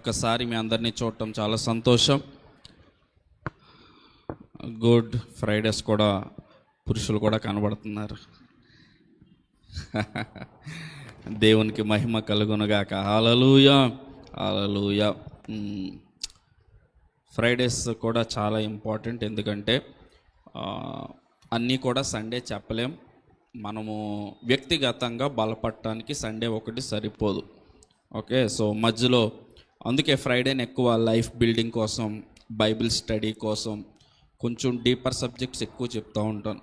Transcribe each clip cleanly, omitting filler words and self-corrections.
ఒకసారి మీ అందరినీ చూడటం చాలా సంతోషం. గుడ్ ఫ్రైడేస్ కూడా పురుషులు కూడా కనబడుతున్నారు. దేవునికి మహిమ కలుగునుగాక. హల్లెలూయా, హల్లెలూయా. ఫ్రైడేస్ కూడా చాలా ఇంపార్టెంట్, ఎందుకంటే అన్నీ కూడా సండే చెప్పలేం. మనము వ్యక్తిగతంగా బలపడటానికి సండే ఒకటి సరిపోదు. ఓకే, సో మధ్యలో అందుకే ఫ్రైడేని ఎక్కువ లైఫ్ బిల్డింగ్ కోసం, బైబిల్ స్టడీ కోసం, కొంచెం డీపర్ సబ్జెక్ట్స్ ఎక్కువ చెప్తూ ఉంటాను.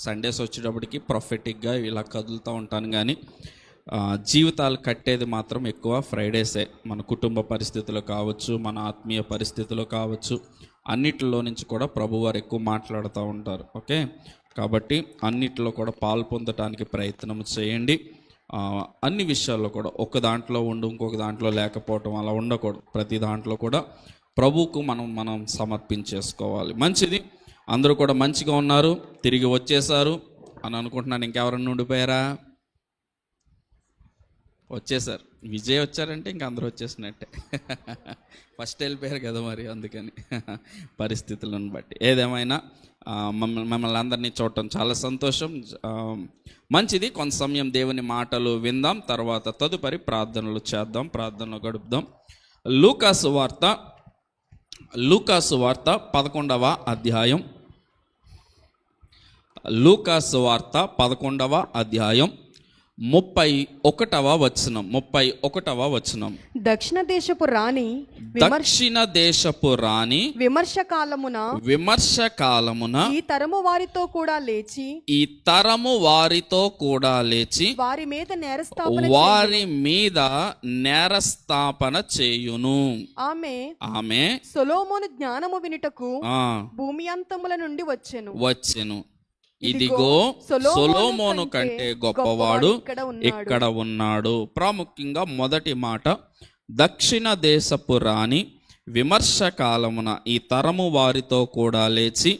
సండేస్ వచ్చేటప్పటికి ప్రొఫెటిక్గా ఇలా కదులుతూ ఉంటాను, కానీ జీవితాలు కట్టేది మాత్రం ఎక్కువ ఫ్రైడేసే. మన కుటుంబ పరిస్థితులు కావచ్చు, మన ఆత్మీయ పరిస్థితులు కావచ్చు, అన్నిటిలో నుంచి కూడా ప్రభువారు ఎక్కువ మాట్లాడుతూ ఉంటారు. ఓకే, కాబట్టి అన్నిటిలో కూడా పాలు పొందటానికి ప్రయత్నం చేయండి. అన్ని విషయాల్లో కూడా ఒక దాంట్లో ఉండి ఇంకొక దాంట్లో లేకపోవటం అలా ఉండకూడదు. ప్రతి దాంట్లో కూడా ప్రభువుకు మనం సమర్పించేసుకోవాలి. మంచిది, అందరూ కూడా మంచిగా ఉన్నారు, తిరిగి వచ్చేసారు అని అనుకుంటున్నాను. ఇంకెవరన్నా ఉండిపోయారా? వచ్చేసారు. విజయ్ వచ్చారంటే ఇంక అందరూ వచ్చేసినట్టే. ఫస్ట్ వెళ్ళిపోయారు కదా మరి, అందుకని పరిస్థితులను బట్టి. ఏదేమైనా మమ్మల్ని అందరినీ చూడటం చాలా సంతోషం. మంచిది, కొంత సమయం దేవుని మాటలు విందాం, తర్వాత తదుపరి ప్రార్థనలు చేద్దాం, ప్రార్థనలు గడుపుదాం. లూకాసు వార్త 11వ అధ్యాయం. లూకాసు వార్త 11వ అధ్యాయం 31వ వచనం. దక్షిణ దేశపు రాణి విమర్శ కాలమున ఈ తరము వారితో కూడా లేచి వారి మీద నేరస్థాపన చేయును. ఆమె సొలొమోను జ్ఞానము వినుటకు భూమి అంతముల నుండి వచ్చెను. ఇదిగో సొలొమోను కంటే గొప్పవాడు ఇక్కడ ఉన్నాడు. ప్రాముఖ్యంగా మొదటి మాట, దక్షిణ దేశపు రాణి విమర్శ కాలమున ఈ తరము వారితో కూడా లేచి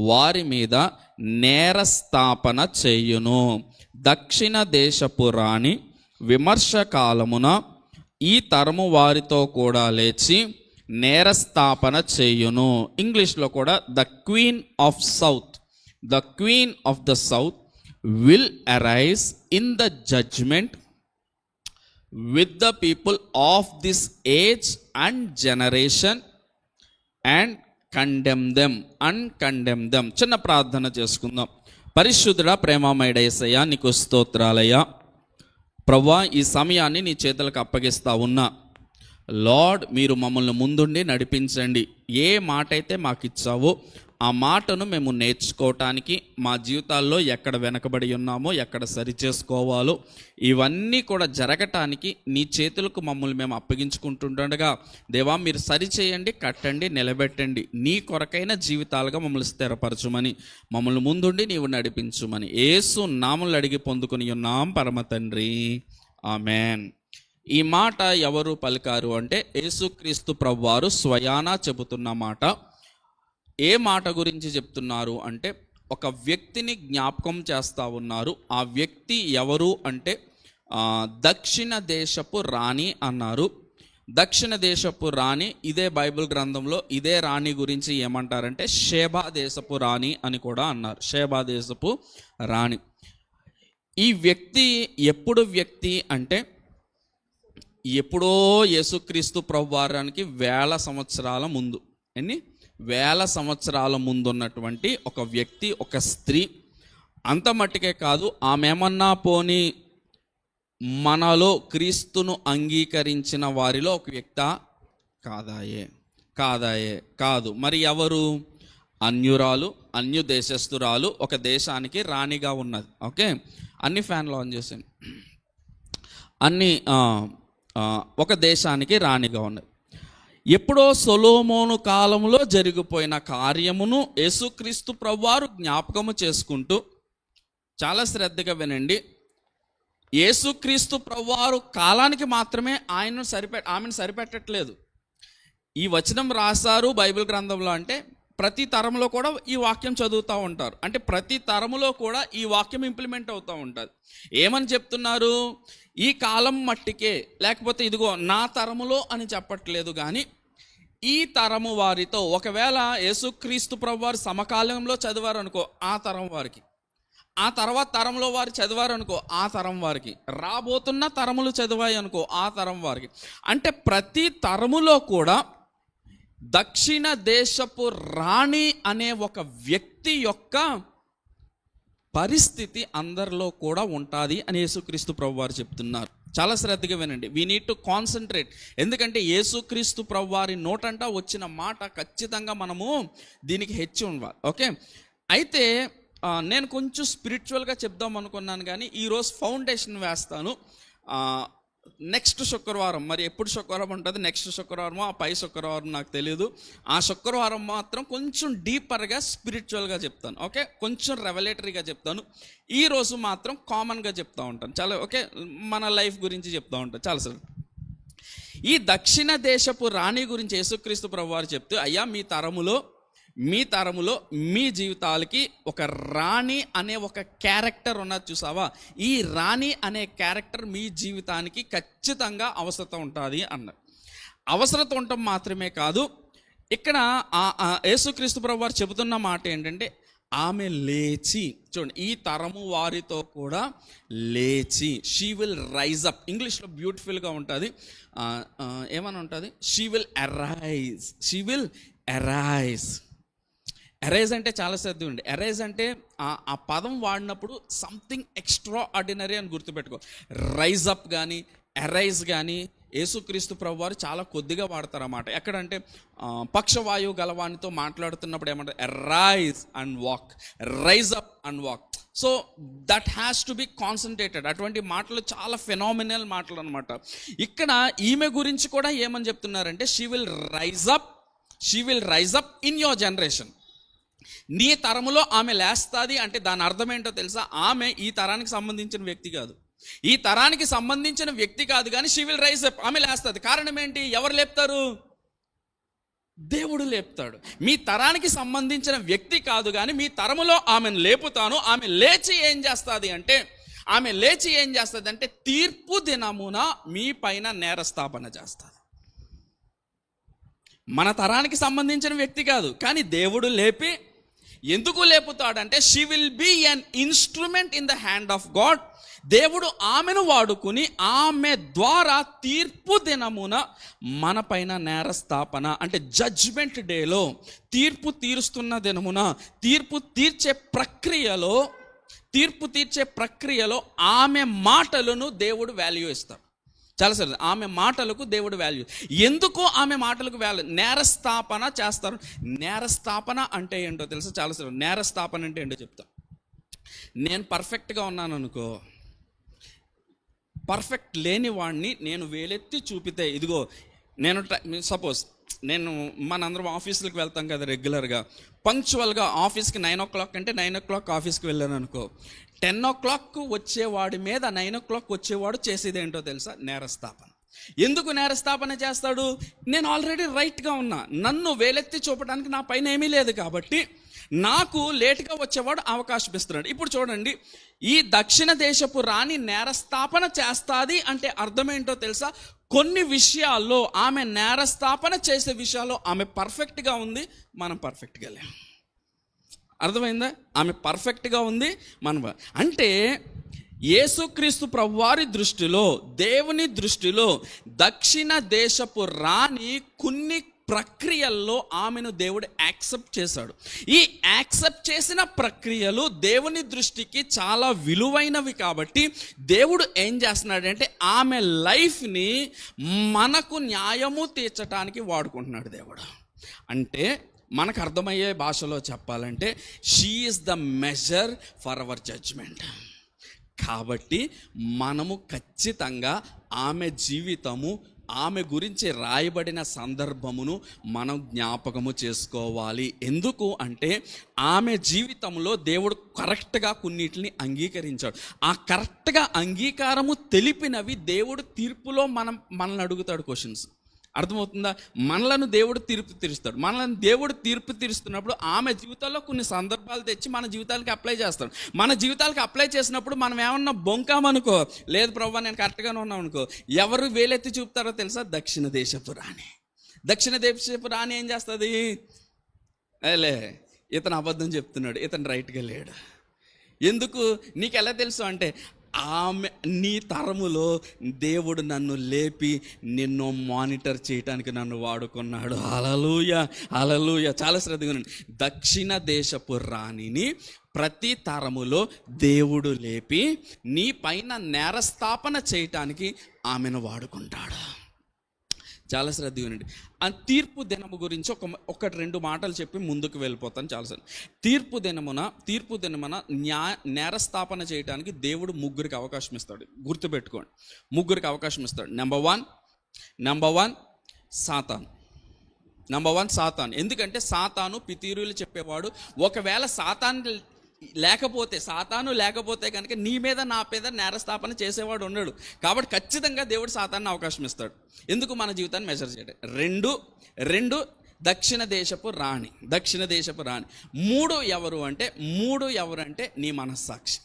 వారి మీద నేరస్థాపన చేయును. దక్షిణ దేశపు రాణి విమర్శ కాలమున ఈ తరము వారితో కూడా లేచి నేరస్థాపన చేయును. ఇంగ్లీష్లో కూడా the queen of south, the queen of the south will arise in the judgment with the people of this age and generation and condemn them. చిన్న ప్రార్థన చేసుకుందాం. పరిశుద్ధుడా, ప్రేమమయుడ యేసయ్యా, నీకు స్తోత్రాలయ్యా. ప్రభువా, ఈ సమయాన్ని నీ చేతులకు అప్పగిస్తా ఉన్నా. లార్డ్, మీరు మమ్మల్ని ముందుండి నడిపించండి. ఏ మాట అయితే మాకు ఇచ్చావో ఆ మాటను మేము నేర్చుకోవటానికి, మా జీవితాల్లో ఎక్కడ వెనకబడి ఉన్నామో, ఎక్కడ సరి చేసుకోవాలో, ఇవన్నీ కూడా జరగటానికి నీ చేతులకు మమ్మల్ని మేము అప్పగించుకుంటుండగా, దేవా మీరు సరిచేయండి, కట్టండి, నిలబెట్టండి. నీ కొరకైన జీవితాలుగా మమ్మల్ని స్థిరపరచుమని, మమ్మల్ని ముందుండి నీవు నడిపించుమని యేసు నామములో అడిగి పొందుకుని ఉన్నాం పరమ తండ్రి, ఆమెన్. ఈ మాట ఎవరు పలికారు అంటే యేసుక్రీస్తు ప్రభువారు స్వయానా చెబుతున్న మాట. ఏ మాట గురించి చెప్తున్నారు అంటే ఒక వ్యక్తిని జ్ఞాపకం చేస్తూ ఉన్నారు. ఆ వ్యక్తి ఎవరు అంటే దక్షిణ దేశపు రాణి అన్నారు. దక్షిణ దేశపు రాణి, ఇదే బైబిల్ గ్రంథంలో ఇదే రాణి గురించి ఏమంటారంటే షేబా దేశపు రాణి అని కూడా అన్నారు. షేబా దేశపు రాణి. ఈ వ్యక్తి ఎప్పుడు వ్యక్తి అంటే ఎప్పుడో యేసుక్రీస్తు ప్రభువారానికి 1000 సంవత్సరాల ముందు, వేల సంవత్సరాల ముందున్నటువంటి ఒక వ్యక్తి, ఒక స్త్రీ. అంత మట్టుకే కాదు, ఆమె ఏమన్నా పోని మనలో క్రీస్తును అంగీకరించిన వారిలో ఒక వ్యక్తి కాదు. మరి ఎవరు? అన్యురాలు, అన్య దేశస్తురాలు, ఒక దేశానికి రాణిగా ఉన్నది. ఓకే, అన్ని ఫ్యాన్లు ఆన్ చేసాను. ఒక దేశానికి రాణిగా ఉన్నది. ఎప్పుడో సొలొమోను కాలంలో జరిగిపోయిన కార్యమును యేసుక్రీస్తు ప్రభువారు జ్ఞాపకము చేసుకుంటూ, చాలా శ్రద్ధగా వినండి, యేసుక్రీస్తు ప్రభువారు కాలానికి మాత్రమే ఆమెను సరిపెట్టట్లేదు. ఈ వచనం రాశారు బైబిల్ గ్రంథంలో అంటే ప్రతి తరంలో కూడా ఈ వాక్యం చదువుతూ ఉంటారు. అంటే ప్రతి తరములో కూడా ఈ వాక్యం ఇంప్లిమెంట్ అవుతూ ఉంటుంది. ఏమని చెప్తున్నారు? ఈ కాలం మట్టికే, లేకపోతే ఇదిగో నా తరములో అని చెప్పట్లేదు, కానీ ఈ తరము వారితో, ఒకవేళ యేసుక్రీస్తు ప్రభువారు సమకాలంలో చదివారు అనుకో ఆ తరం వారికి, ఆ తర్వాత తరంలో వారు చదివారు అనుకో ఆ తరం వారికి, రాబోతున్న తరములు చదివాయి అనుకో ఆ తరం వారికి. అంటే ప్రతి తరములో కూడా దక్షిణ దేశపు రాణి అనే ఒక వ్యక్తి యొక్క పరిస్థితి అందరిలో కూడా ఉంటుంది అని యేసుక్రీస్తు ప్రభువారు చెప్తున్నారు. చాలా శ్రద్ధగా వినండి. We need to concentrate. ఎందుకంటే యేసుక్రీస్తు ప్రభువారి నోటంట వచ్చిన మాట ఖచ్చితంగా మనము దీనికి హెచ్చి ఉండాలి. ఓకే, అయితే నేను కొంచెం స్పిరిచువల్గా చెప్దాం అనుకున్నాను, కానీ ఈరోజు ఫౌండేషన్ వేస్తాను. నెక్స్ట్ శుక్రవారం, మరి ఎప్పుడు శుక్రవారం ఉంటుంది, నెక్స్ట్ శుక్రవారమో ఆ పై శుక్రవారం నాకు తెలియదు, ఆ శుక్రవారం మాత్రం కొంచెం డీపర్గా స్పిరిచువల్గా చెప్తాను. ఓకే, కొంచెం రెవలేటరీగా చెప్తాను. ఈరోజు మాత్రం కామన్గా చెప్తూ ఉంటాను. చాలా ఓకే, మన లైఫ్ గురించి చెప్తూ ఉంటాను. చాలా సార్, ఈ దక్షిణ దేశపు రాణి గురించి యేసుక్రీస్తు ప్రభువారు చెప్తూ, అయ్యా మీ తరములో మీ జీవితాలకి ఒక రాణి అనే ఒక క్యారెక్టర్ ఉన్నది చూసావా, ఈ రాణి అనే క్యారెక్టర్ మీ జీవితానికి ఖచ్చితంగా అవసరం ఉంటుంది అన్నారు. అవసరం ఉండటం మాత్రమే కాదు, ఇక్కడ యేసుక్రీస్తు ప్రభువారు చెబుతున్న మాట ఏంటంటే ఆమె లేచి, చూడండి, ఈ తరము వారితో కూడా లేచి, షీ విల్ రైజ్ అప్. ఇంగ్లీష్లో బ్యూటిఫుల్గా ఉంటుంది, ఏమని ఉంటుంది, షీ విల్ అరైజ్. అరైజ్ అంటే చాలా శ్రద్ధ ఉంది. అరైజ్ అంటే ఆ పదం వాడినప్పుడు సంథింగ్ ఎక్స్ట్రా ఆర్డినరీ అని గుర్తుపెట్టుకో. రైజ్ అప్ కానీ అరైజ్ కానీ యేసుక్రీస్తు ప్రభువారు చాలా కొద్దిగా వాడతారు అన్నమాట. ఎక్కడంటే పక్షవాయువు గలవానితో మాట్లాడుతున్నప్పుడు ఏమంటారు, rise and walk, rise up and walk. So that has to be concentrated. అటువంటి మాటలు చాలా ఫెనామినల్ మాటలు అనమాట. ఇక్కడ ఈమె గురించి కూడా ఏమని చెప్తున్నారంటే she will rise up in your generation. నీ తరములో ఆమె లేస్తుంది అంటే దాని అర్థం ఏంటో తెలుసా? ఆమె ఈ తరానికి సంబంధించిన వ్యక్తి కాదు, ఈ తరానికి సంబంధించిన వ్యక్తి కాదు, కానీ షీ విల్ రైజ్ అప్, ఆమె లేస్తుంది. కారణం ఏంటి? ఎవరు లేపుతారు? దేవుడు లేపుతాడు. మీ తరానికి సంబంధించిన వ్యక్తి కాదు, కానీ మీ తరములో ఆమెను లేపుతాను. ఆమె లేచి ఏం చేస్తుంది అంటే తీర్పు దినమున మీ పైన నేరస్థాపన చేస్తుంది. మన తరానికి సంబంధించిన వ్యక్తి కాదు, కానీ దేవుడు లేపి, ఎందుకు లేపుతాడంటే she will be an instrument in the hand of God. దేవుడు ఆమెను వాడుకుని ఆమె ద్వారా తీర్పు దినమున మన పైన నేరస్థాపన అంటే జడ్జ్మెంట్ డేలో, తీర్పు తీరుస్తున్న దినమున, తీర్పు తీర్చే ప్రక్రియలో ఆమె మాటలను దేవుడు వాల్యూ ఇస్తాడు. చాలా సరే, ఆమె మాటలకు దేవుడు వాల్యూ. ఎందుకు ఆమె మాటలకు వాల్యూ? నేరస్థాపన చేస్తారు. నేరస్థాపన అంటే ఏంటో తెలుసా? చాలా సరే, నేరస్థాపన అంటే ఏంటో చెప్తా. నేను పర్ఫెక్ట్గా ఉన్నాను అనుకో, పర్ఫెక్ట్ లేని వాడిని నేను వేలెత్తి చూపితే, ఇదిగో నేను సపోజ్ మనందరం ఆఫీసులకు వెళ్తాం కదా రెగ్యులర్గా, పంక్చువల్గా ఆఫీస్కి 9 o'clock అంటే 9 o'clock ఆఫీస్కి వెళ్ళాను అనుకో, 10 o'clock వచ్చేవాడి మీద 9 o'clock వచ్చేవాడు చేసేది ఏంటో తెలుసా? నేరస్థాపన. ఎందుకు నేరస్థాపన చేస్తాడు? నేను ఆల్రెడీ రైట్గా ఉన్నా, నన్ను వేలెత్తి చూపడానికి నా పైన ఏమీ లేదు, కాబట్టి నాకు లేటుగా వచ్చేవాడు అవకాశం ఇస్తున్నాడు. ఇప్పుడు చూడండి, ఈ దక్షిణ దేశపు రాణి నేరస్థాపన చేస్తుంది అంటే అర్థం ఏంటో తెలుసా? కొన్ని విషయాల్లో ఆమె నేరస్థాపన చేసే విషయాల్లో ఆమె పర్ఫెక్ట్గా ఉంది, మనం పర్ఫెక్ట్గా లేము. అర్థమైందా? ఆమె పర్ఫెక్ట్గా ఉంది, మనం అంటే యేసుక్రీస్తు ప్రభువారి దృష్టిలో, దేవుని దృష్టిలో దక్షిణ దేశపు రాణి కొన్ని ప్రక్రియల్లో ఆమెను దేవుడు యాక్సెప్ట్ చేశాడు. ఈ యాక్సెప్ట్ చేసిన ప్రక్రియలు దేవుని దృష్టికి చాలా విలువైనవి, కాబట్టి దేవుడు ఏం చేస్తున్నాడంటే ఆమె లైఫ్ని మనకు న్యాయము తీర్చడానికి వాడుకుంటున్నాడు దేవుడు. అంటే మనకు అర్థమయ్యే భాషలో చెప్పాలంటే she is the measure for our judgement. కాబట్టి మనము ఖచ్చితంగా ఆమె జీవితము, ఆమె గురించి రాయబడిన సందర్భమును మనం జ్ఞాపకము చేసుకోవాలి. ఎందుకు అంటే ఆమె జీవితంలో దేవుడు కరెక్ట్గా కొన్నిటిని అంగీకరించాడు. ఆ కరెక్ట్గా అంగీకారము తెలిపినవి దేవుడు తీర్పులో మనల్ని అడుగుతాడు క్వశ్చన్స్. అర్థమవుతుందా? మనలను దేవుడు తీర్పు తీరుస్తాడు. మనలను దేవుడు తీర్పు తీరుస్తున్నప్పుడు ఆమె జీవితంలో కొన్ని సందర్భాలు తెచ్చి మన జీవితాలకి అప్లై చేస్తాడు. మన జీవితాలకి అప్లై చేసినప్పుడు మనం ఏమన్నా బొంకామనుకో, లేదు ప్రభువా నేను కరెక్ట్గానే ఉన్నాం అనుకో, ఎవరు వేలెత్తి చూపుతారో తెలుసా? దక్షిణ దేశపు రాణి. దక్షిణ దేశపు రాణి ఏం చేస్తుంది? లే, ఇతను అబద్ధం చెప్తున్నాడు, ఇతను రైట్గా లేడు. ఎందుకు నీకు ఎలా తెలుసు అంటే, ఆమె నీ తరములో దేవుడు నన్ను లేపి నిన్ను మానిటర్ చేయడానికి నన్ను వాడుకున్నాడు. హల్లెలూయా, హల్లెలూయా. చాలా శ్రద్ధగా ఉండండి. దక్షిణ దేశపు రాణిని ప్రతి తరములో దేవుడు లేపి నీ పైన నేరస్థాపన చేయటానికి ఆమెను వాడుకుంటాడు. చాలా శ్రద్ధగా ఉండండి. ఆ తీర్పు దినము గురించి ఒకటి రెండు మాటలు చెప్పి ముందుకు వెళ్ళిపోతాను. చాలాసార్లు తీర్పు దినమున నేరస్థాపన చేయడానికి దేవుడు ముగ్గురికి అవకాశం ఇస్తాడు. గుర్తుపెట్టుకోండి, ముగ్గురికి అవకాశం ఇస్తాడు. నెంబర్ వన్ సాతాను. ఎందుకంటే సాతాను పితీరులు చెప్పేవాడు. ఒకవేళ సాతాను లేకపోతే కనుక నీ మీద నా మీద నేరస్థాపన చేసేవాడు ఉన్నాడు. కాబట్టి ఖచ్చితంగా దేవుడు సాతాన్ని అవకాశం ఇస్తాడు. ఎందుకు? మన జీవితాన్ని మెజర్ చేయడం. రెండు దక్షిణ దేశపు రాణి. మూడు ఎవరంటే నీ మనస్సాక్షి.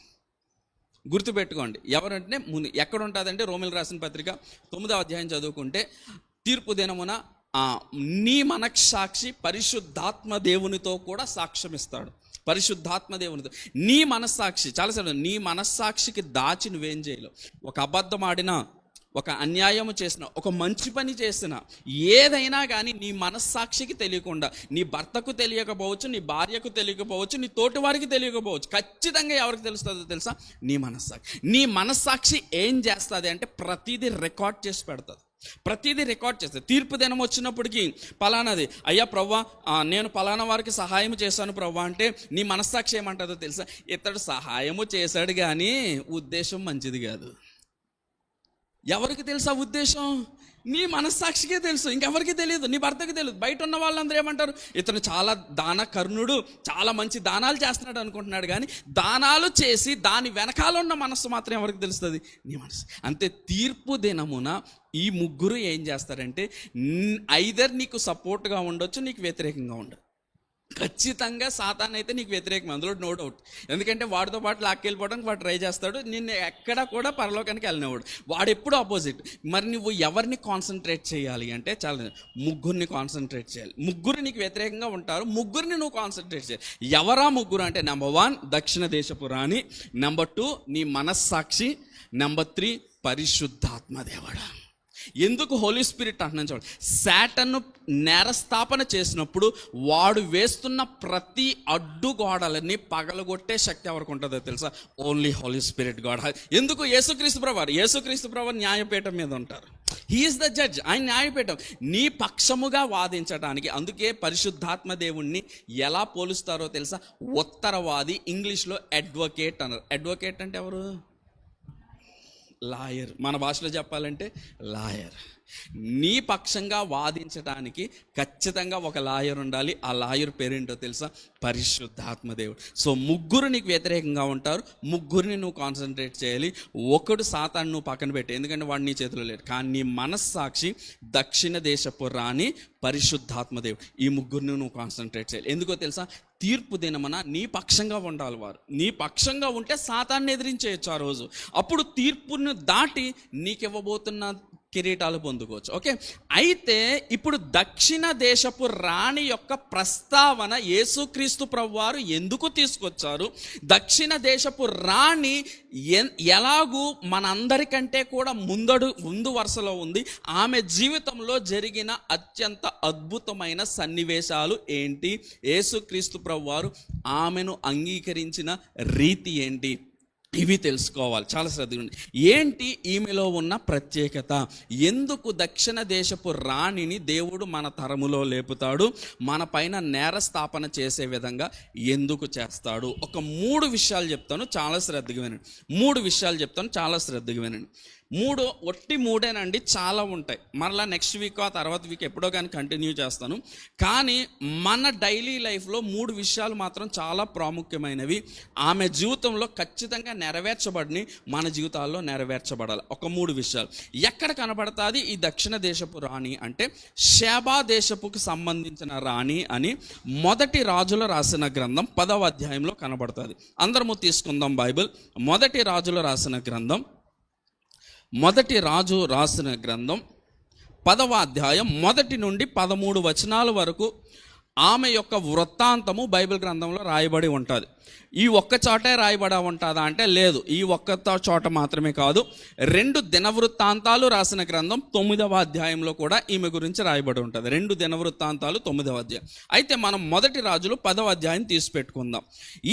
గుర్తుపెట్టుకోండి, ఎవరంటే ముందు ఎక్కడ ఉంటుందంటే రోమిలకు రాసిన పత్రిక 9వ అధ్యాయం చదువుకుంటే, తీర్పు దినమున నీ మనస్సాక్షి పరిశుద్ధాత్మ దేవునితో కూడా సాక్ష్యం ఇస్తాడు. పరిశుద్ధాత్మ దేవునితో నీ మనస్సాక్షి. చాలాసార్లు నీ మనస్సాక్షికి దాచి నువ్వేం చేయలేవు. ఒక అబద్ధం ఆడినా, ఒక అన్యాయము చేసిన, ఒక మంచి పని చేసిన, ఏదైనా కానీ నీ మనస్సాక్షికి తెలియకుండా, నీ భర్తకు తెలియకపోవచ్చు, నీ భార్యకు తెలియకపోవచ్చు, నీ తోటి వారికి తెలియకపోవచ్చు, ఖచ్చితంగా ఎవరికి తెలుస్తుందో తెలుసా? నీ మనస్సాక్షి. నీ మనస్సాక్షి ఏం చేస్తుంది అంటే ప్రతిదీ రికార్డ్ చేసి పెడుతుంది. తీర్పు దినం వచ్చినప్పటికీ పలానాది, అయ్యా ప్రవ్వా నేను పలానా వారికి సహాయం చేశాను ప్రవ్వా అంటే నీ మనస్సాక్షి ఏమంటుందో తెలుసా? ఇతడు సహాయము చేశాడు కానీ ఉద్దేశం మంచిది కాదు. ఎవరికి తెలుసా ఉద్దేశం? నీ మనస్సాక్షికే తెలుసు, ఇంకెవరికి తెలియదు. నీ భర్తకి తెలియదు. బయట ఉన్న వాళ్ళందరూ ఏమంటారు? ఇతను చాలా దానకర్ణుడు, చాలా మంచి దానాలు చేస్తున్నాడు అనుకుంటున్నాడు. కానీ దానాలు చేసి దాని వెనకాల ఉన్న మనస్సు మాత్రం ఎవరికి తెలుస్తుంది? నీ మనస్సు. అంతే. తీర్పు దినమున ఈ ముగ్గురు ఏం చేస్తారంటే, ఐదర్ నీకు సపోర్ట్గా ఉండొచ్చు, నీకు వ్యతిరేకంగా ఉండదు. ఖచ్చితంగా సాతాన్ అయితే నీకు వ్యతిరేకం, అందులో నో డౌట్. ఎందుకంటే వాడితో పాటు లాక్కెళ్ళిపోవడానికి వాడు ట్రై చేస్తాడు. నిన్ను ఎక్కడ కూడా పరలోకానికి వెళ్ళినవాడు. వాడు ఎప్పుడు ఆపోజిట్. మరి నువ్వు ఎవరిని కాన్సన్ట్రేట్ చేయాలి అంటే, చాలా ముగ్గురిని కాన్సన్ట్రేట్ చేయాలి. ముగ్గురు నీకు వ్యతిరేకంగా ఉంటారు, ముగ్గురిని నువ్వు కాన్సన్ట్రేట్ చేయాలి. ఎవరా ముగ్గురు అంటే, నెంబర్ 1 దక్షిణ దేశపు రాణి, నెంబర్ 2 నీ మనస్సాక్షి, నెంబర్ 3 పరిశుద్ధాత్మ దేవుడు. ఎందుకు హోలీ స్పిరిట్ అంటున్నాను చూడండి. శాటన్ను నేరస్థాపన చేసినప్పుడు వాడు వేస్తున్న ప్రతి అడ్డుగోడలని పగలగొట్టే శక్తి ఎవరికి ఉంటుందో తెలుసా? Only Holy Spirit God. ఎందుకు? యేసుక్రీస్తు ప్రభువారు న్యాయపీఠం మీద ఉంటారు. He is the judge. ఆయన న్యాయపీఠం నీ పక్షముగా వాదించడానికి. అందుకే పరిశుద్ధాత్మ దేవుణ్ణి ఎలా పోలుస్తారో తెలుసా? ఉత్తరవాది, ఇంగ్లీష్లో అడ్వకేట్ అన్నారు. అడ్వకేట్ అంటే ఎవరు? లాయర్. మన భాషలో చెప్పాలంటే లాయర్. నీ పక్షంగా వాదించడానికి ఖచ్చితంగా ఒక లాయర్ ఉండాలి. ఆ లాయర్ పేరేంటో తెలుసా? పరిశుద్ధాత్మ దేవుడు. సో ముగ్గురు నీకు వ్యతిరేకంగా ఉంటారు, ముగ్గురిని నువ్వు కాన్సన్ట్రేట్ చేయాలి. ఒకడు సాతాను నువ్వు పక్కన పెట్టి, ఎందుకంటే వాడు నీ చేతిలో లేడు. కానీ నీ మనస్సాక్షి దక్షిణ దేశపు రాణి పరిశుద్ధాత్మ దేవుడు, ఈ ముగ్గురిని నువ్వు కాన్సన్ట్రేట్ చేయాలి. ఎందుకో తెలుసా? తీర్పు దినమున నీ పక్షంగా ఉండాలి వారు. నీ పక్షంగా ఉంటే సాతాన్ని ఎదిరించేయచ్చు ఆ రోజు. అప్పుడు తీర్పును దాటి నీకివ్వబోతున్న కిరీటాలు పొందుకోవచ్చు. ఓకే, అయితే ఇప్పుడు దక్షిణ దేశపు రాణి యొక్క ప్రస్తావన యేసుక్రీస్తు ప్రభువారు ఎందుకు తీసుకొచ్చారు? దక్షిణ దేశపు రాణి ఎలాగూ మనందరికంటే కూడా ముందు వరుసలో ఉంది. ఆమె జీవితంలో జరిగిన అత్యంత అద్భుతమైన సన్నివేశాలు ఏంటి? యేసుక్రీస్తు ప్రభువారు ఆమెను అంగీకరించిన రీతి ఏంటి? ఇవి తెలుసుకోవాలి. చాలా శ్రద్ధగా ఉంది. ఏంటి ఈమెలో ఉన్న ప్రత్యేకత? ఎందుకు దక్షిణ దేశపు రాణిని దేవుడు మన తరములో లేపుతాడు? మన పైన నేరస్థాపన చేసే విధంగా ఎందుకు చేస్తాడు? ఒక 3 విషయాలు చెప్తాను, చాలా శ్రద్ధగా వినండి. 3 విషయాలు చెప్తాను, చాలా శ్రద్ధగా వినండి. మూడు ఒట్టి మూడేనండి, చాలా ఉంటాయి. మరలా నెక్స్ట్ వీక్ ఆ తర్వాత వీక్ ఎప్పుడో కానీ కంటిన్యూ చేస్తాను. కానీ మన డైలీ లైఫ్లో 3 విషయాలు మాత్రం చాలా ప్రాముఖ్యమైనవి. ఆమె జీవితంలో ఖచ్చితంగా నెరవేర్చబడిని, మన జీవితాల్లో నెరవేర్చబడాలి. ఒక 3 విషయాలు ఎక్కడ కనబడుతుంది ఈ దక్షిణ దేశపు రాణి అంటే, షేబా దేశపుకి సంబంధించిన రాణి అని మొదటి రాజుల రాసిన గ్రంథం 10వ అధ్యాయంలో కనబడుతుంది. అందరము తీసుకుందాం బైబిల్. మొదటి రాజుల రాసిన గ్రంథం, మొదటి రాజు రాసిన గ్రంథం 10వ అధ్యాయం 1 నుండి 13 వచనాల వరకు ఆమె యొక్క వృత్తాంతము బైబిల్ గ్రంథంలో రాయబడి ఉంటుంది. ఈ ఒక్క చోటే రాయబడి ఉంటుందా అంటే లేదు, ఈ ఒక్క చోట మాత్రమే కాదు, 2 దినవృత్తాంతాలు రాసిన గ్రంథం 9వ అధ్యాయంలో కూడా ఈమె గురించి రాయబడి ఉంటుంది. 2 దినవృత్తాంతాలు 9వ అధ్యాయం. అయితే మనం మొదటి రాజులు 10వ అధ్యాయం తీసి పెట్టుకుందాం.